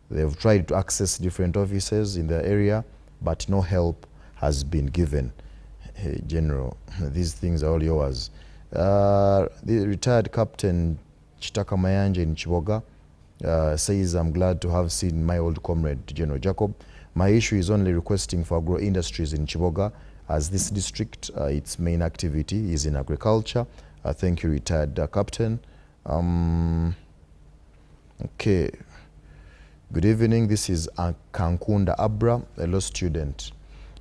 they've tried to access different offices in the area, but no help has been given. Hey, General, these things are all yours. The retired Captain Chitaka Mayanja in Chiboga says, I'm glad to have seen my old comrade, General Jacob. My issue is only requesting for agro-industries in Chiboga, as this district, its main activity is in agriculture. Thank you, retired Captain. Okay. Good evening. This is Kankunda Abra, a law student.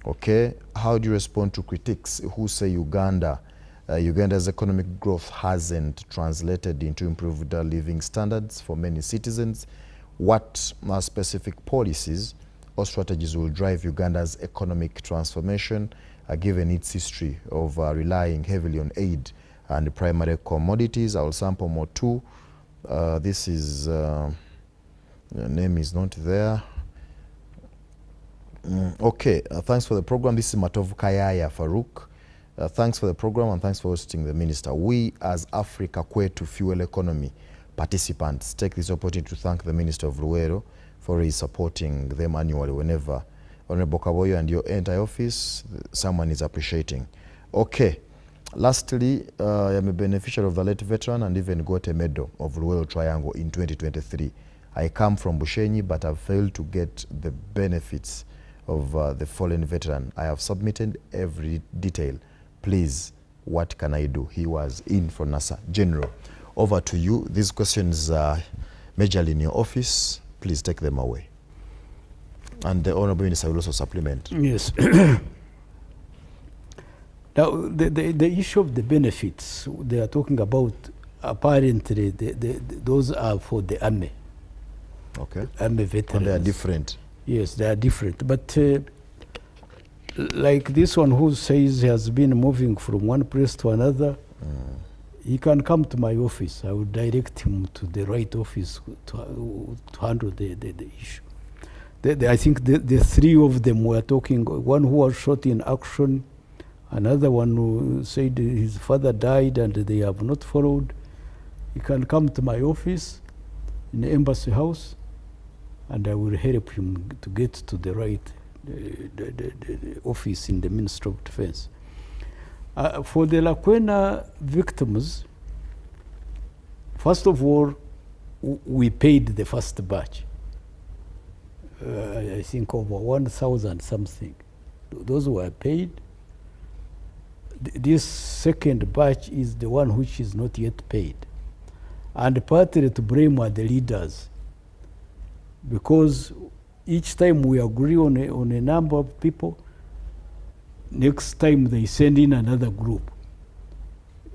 Okay. How do you respond to critics who say Uganda's economic growth hasn't translated into improved living standards for many citizens? What specific policies or strategies will drive Uganda's economic transformation, given its history of relying heavily on aid and primary commodities? I will sample more too. This is, your name is not there. Okay, thanks for the program. This is Matov Kayaya Farouk. Thanks for the program and thanks for hosting the minister. We as Africa Kwetu Fuel Economy participants take this opportunity to thank the Minister of Luweero for his supporting them annually whenever Honorable Kaboyo and your entire office, someone is appreciating. Okay. Lastly, I am a beneficiary of the late veteran and even got a medal of Luweero Triangle in 2023. I come from Bushenyi, but I've failed to get the benefits of the fallen veteran. I have submitted every detail. Please, what can I do? He was in for NASA. General, over to you. These questions are majorly in your office. Please take them away. And the Honorable Minister will also supplement. Yes. Now, the issue of the benefits they are talking about, apparently, those are for the army. Okay. Army veterans. And they are different. Yes, they are different. But like this one who says he has been moving from one place to another, he can come to my office. I will direct him to the right office to handle the issue. I think the three of them were talking, one who was shot in action, another one who said his father died and they have not followed. He can come to my office in the embassy house and I will help him to get to the right the office in the Ministry of Defense. For the Lakwena victims, first of all, we paid the first batch. I think over 1,000 something. Those were paid. This second batch is the one which is not yet paid. And partly to blame are the leaders, because each time we agree on a number of people, next time they send in another group.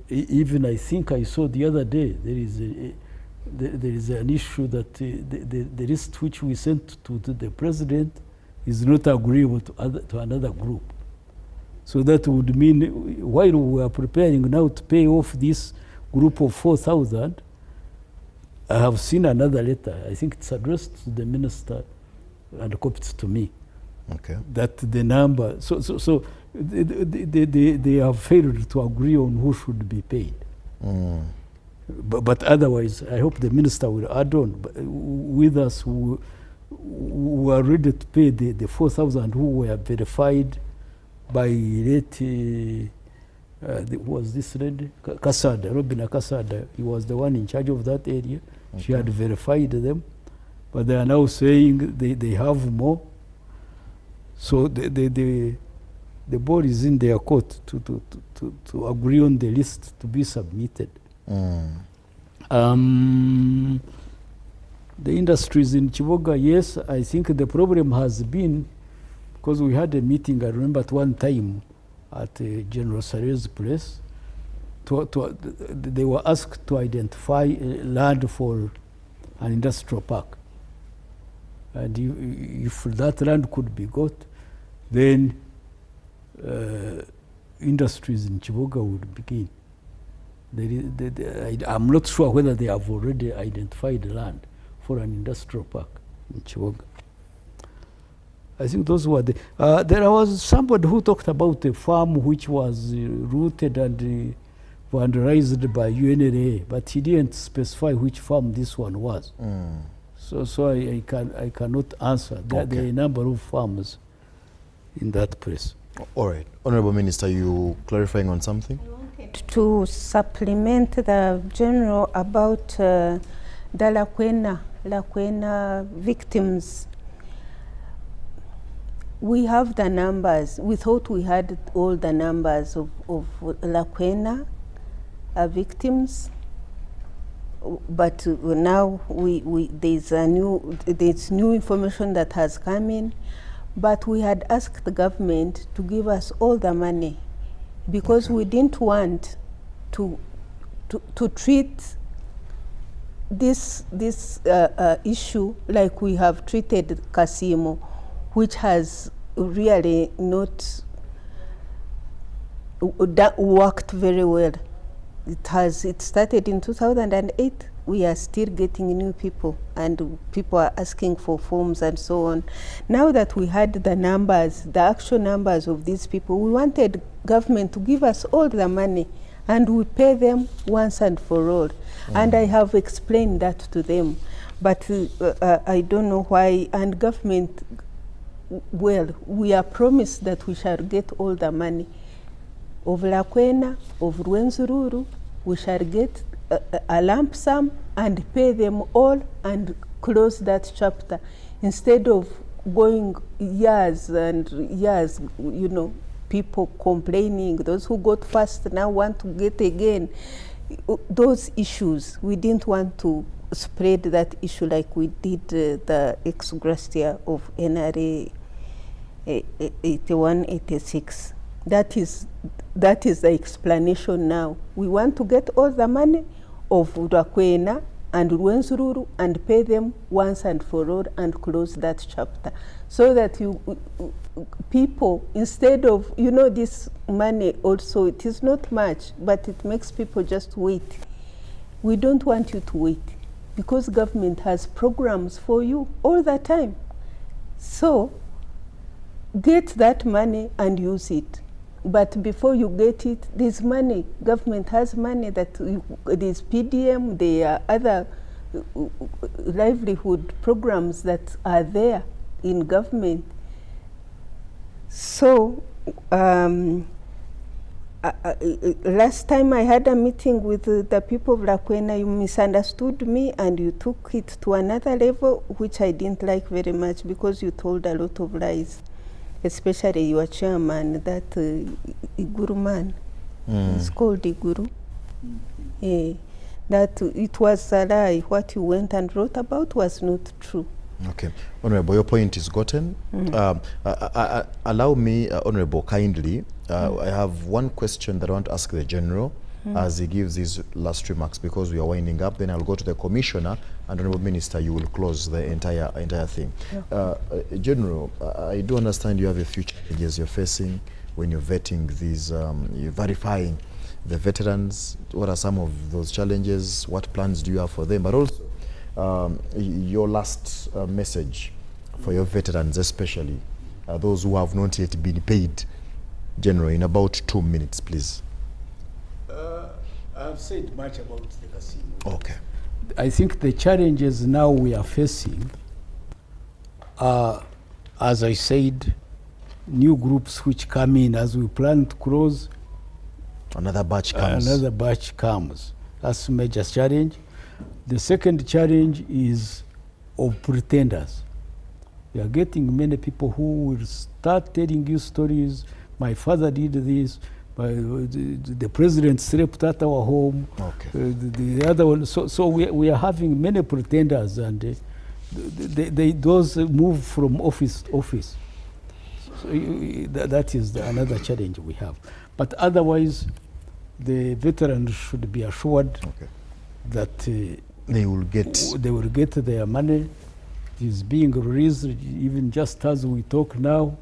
Even I think I saw the other day, there is an issue that the list which we sent to the president is not agreeable to another group. So that would mean while we are preparing now to pay off this group of 4,000, I have seen another letter. I think it's addressed to the minister and copied to me, Okay. That the number, so they have failed to agree on who should be paid. But otherwise, I hope the minister will add on with us who are ready to pay the 4,000 who were verified by late, was this lady? Kasada, Robina Kasada. He was the one in charge of that area. Okay. She had verified them, but they are now saying they have more. So the board is in their court to agree on the list to be submitted. The industries in Chiboga, yes, I think the problem has been because we had a meeting, I remember at one time at General Sare's place. They were asked to identify land for an industrial park. And if that land could be got, then industries in Chiboga would begin. I'm not sure whether they have already identified land for an industrial park in Chiboga. I think those were the... there was somebody who talked about a farm which was rooted and vandalized by UNRA, but he didn't specify which farm this one was. So I cannot answer. There are a number of farms in that place. All right. Honorable Minister, you clarifying on something? To supplement the general about the Lakwena victims. We have the numbers. We thought we had all the numbers of Lakwena victims, but now there's new information that has come in. But we had asked the government to give us all the money because we didn't want to treat this issue like we have treated Kasimo, which has really not worked very well. It started in 2008. We are still getting new people, and people are asking for forms and so on. Now that we had the numbers, the actual numbers of these people, we wanted government to give us all the money and we pay them once and for all. And I have explained that to them, but I don't know why. And government, well, we are promised that we shall get all the money of Lakwena, of Rwenzori. We shall get a lump sum and pay them all and close that chapter, instead of going years and years, you know, people complaining. Those who got first now want to get again. Those issues, we didn't want to spread that issue like we did the ex gratia of NRA 81, 86. That is the explanation now. We want to get all the money of Lakwena and Rwenzori and pay them once and for all and close that chapter, so that people, instead of, you know, this money also, it is not much, but it makes people just wait. We don't want you to wait because government has programs for you all the time. So get that money and use it. But before you get it, there's money. Government has money that there's PDM, there are other livelihood programs that are there in government. So last time I had a meeting with the people of Lakwena, you misunderstood me and you took it to another level, which I didn't like very much because you told a lot of lies. Especially your chairman, that Iguru man, it's called Iguru. That it was a lie. What you went and wrote about was not true. Okay, Honorable, your point is gotten. Allow me, Honorable, kindly. I have one question that I want to ask the General as he gives his last remarks, because we are winding up. Then I'll go to the Commissioner, and Honorable Minister, you will close the entire thing. General, I do understand you have a few challenges you're facing when you're vetting these, you're verifying the veterans. What are some of those challenges? What plans do you have for them? But also, your last message for your veterans, especially those who have not yet been paid? General, in about 2 minutes, please. I've said much about the casino. Okay. I think the challenges now we are facing are, as I said, new groups which come in as we plan to close. Another batch comes. Another batch comes. That's a major challenge. The second challenge is of pretenders. We are getting many people who will start telling you stories. My father did this. The president slept at our home. Okay. The other one. So we are having many pretenders, and those move from office to office. So that is another challenge we have. But otherwise, the veterans should be assured that they will get their money. It is being released even just as we talk now.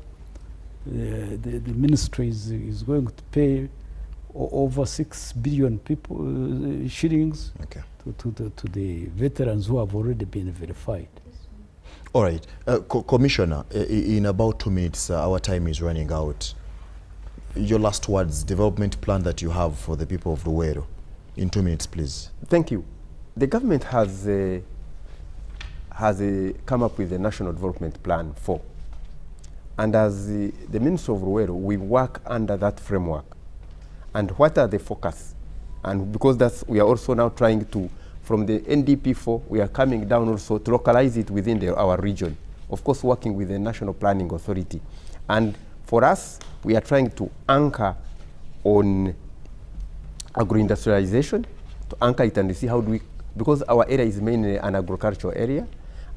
The ministry is going to pay over 6 billion shillings to the veterans who have already been verified. All right. Commissioner, in about 2 minutes, our time is running out. Your last words, development plan that you have for the people of Luweero. In 2 minutes, please. Thank you. The government has come up with a national development plan 4. And as the Minister of Luweero, we work under that framework. And what are the focus? And because we are also now trying to, from the NDP4, we are coming down also to localize it within our region. Of course, working with the National Planning Authority. And for us, we are trying to anchor on agro-industrialization, to anchor it and see how do we, because our area is mainly an agricultural area,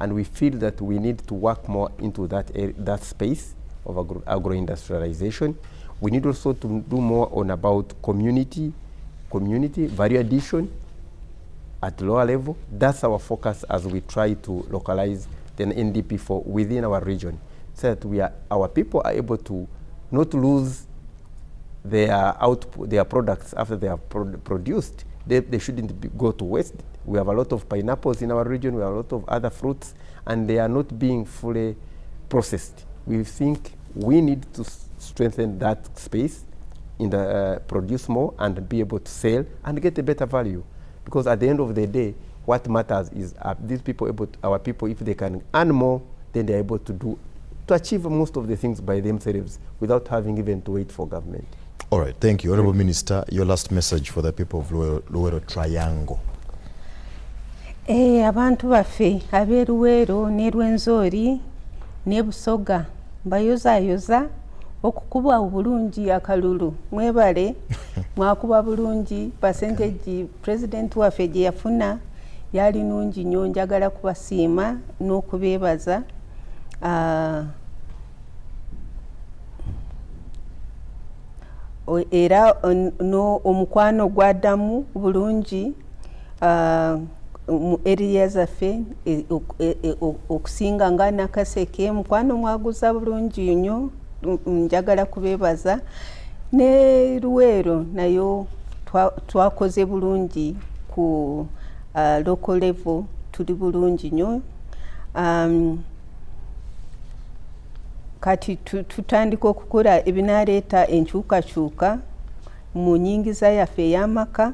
and we feel that we need to work more into that space of agro-industrialization. We need also to do more on about community value addition at lower level. That's our focus as we try to localize the NDP4 within our region, so that our people are able to not lose their output, their products after they are produced. They shouldn't go to waste. We have a lot of pineapples in our region, we have a lot of other fruits, and they are not being fully processed. We think we need to strengthen that space, produce more and be able to sell and get a better value. Because at the end of the day, what matters is these people our people, if they can earn more, then they're able to achieve most of the things by themselves without having even to wait for government. All right, thank you. Honorable Minister, your last message for the people of Luweero Triangle. Abantu baffe ab'e Luweero ne Rwenzori ne Busoga mbayozayoza okukuba obulungi akalulu. Mwebale mwakuba bulungi, percentage president waffe gye yafuna yali nungi nnyo. Njagala kubasiima n'okubeebaza. Era omukwano gwaddamu bulungi mu area zaffe okusinga nga Nakaseke. Mukwano mwaguza bulungi nnyo, njagala kubeebaza. Ne Luweero nayo twakoze bulungi ku local level, tuli bulungi nnyo. Kati tutandika okukola ebinaaleeta enkyukakyuka mu nnyingiza yaffe ey'amaka.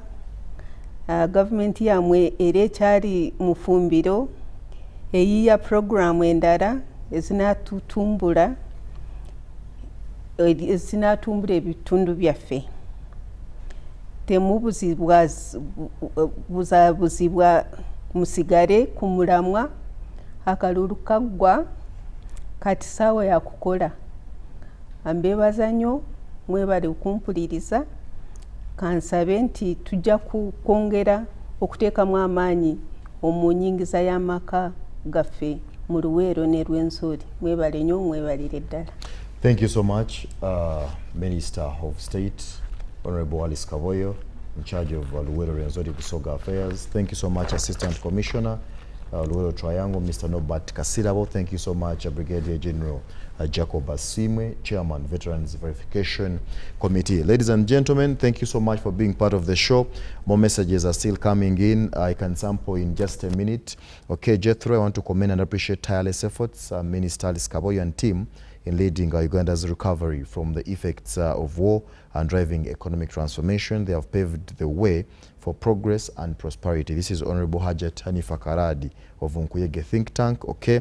Gavumenti yamwe era ekyali mu ffumbiro eyiya puroguramu endala ezinaatutumbula ebitundu byaffe. Temubuzibwa musigale ku mulamwa, akalulu kaggwa, kati saawa ya kukola. Mbeebaza nnyo, mwebale okumpuliriza. Kansabe nti tujja kwongera okuteekamu amaanyi mu nnyingiza y'amaka gaffe mu Luweero ne Rwenzori. Mwebale nnyo, mwebalire ddala. Thank you so much, Minister of State, Honorable Alice Kavoyo, in charge of Luweero Rwenzori Busoga Affairs. Thank you so much, Assistant Commissioner, Luweero Triangle, Mr. Norbert Kasirabo. Thank you so much, Brigadier General Jacob Asimwe, Chairman, Veterans Verification Committee. Ladies and gentlemen, thank you so much for being part of the show. More messages are still coming in. I can sample in just a minute. Okay, Jethro, I want to commend and appreciate tireless efforts, Minister Alice Kavoyo and team in leading Uganda's recovery from the effects of war and driving economic transformation. They have paved the way for progress and prosperity. This is Honorable Hajat Hanifa Karadi of Nkuyege think tank. Okay.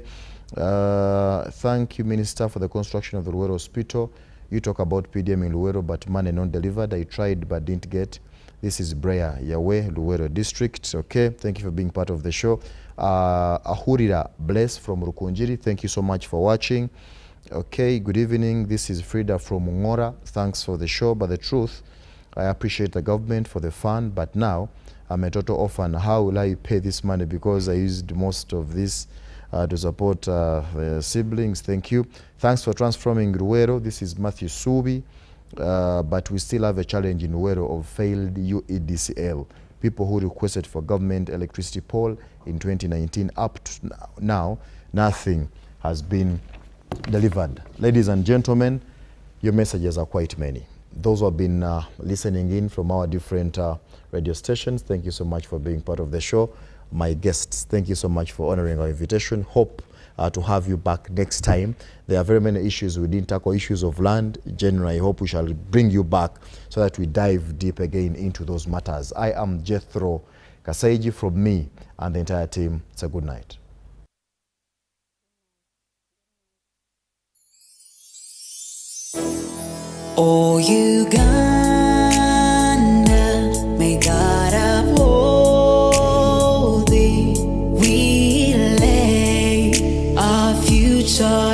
Thank you, Minister, for the construction of the Luweero Hospital. You talk about PDM in Luweero, but money not delivered. I tried but didn't get. This is Breya Yahweh, Luweero District. Okay, thank you for being part of the show. Ahurira Bless from Rukunjiri, thank you so much for watching. Okay, good evening. This is Frida from Ngora. Thanks for the show, but the truth, I appreciate the government for the fund, but now I'm a total orphan. How will I pay this money? Because I used most of this to support the siblings. Thank you. Thanks for transforming Luweero. This is Matthew Subi. But we still have a challenge in Luweero of failed UEDCL. People who requested for government electricity pole in 2019, up to now, nothing has been delivered. Ladies and gentlemen, your messages are quite many. Those who have been listening in from our different radio stations, thank you so much for being part of the show. My guests, thank you so much for honoring our invitation. Hope to have you back next time. There are very many issues we didn't tackle, issues of land. Generally, I hope we shall bring you back so that we dive deep again into those matters. I am Jethro Kasaiji. From me and the entire team, it's a good night. Oh, Uganda, may God uphold thee. We lay our future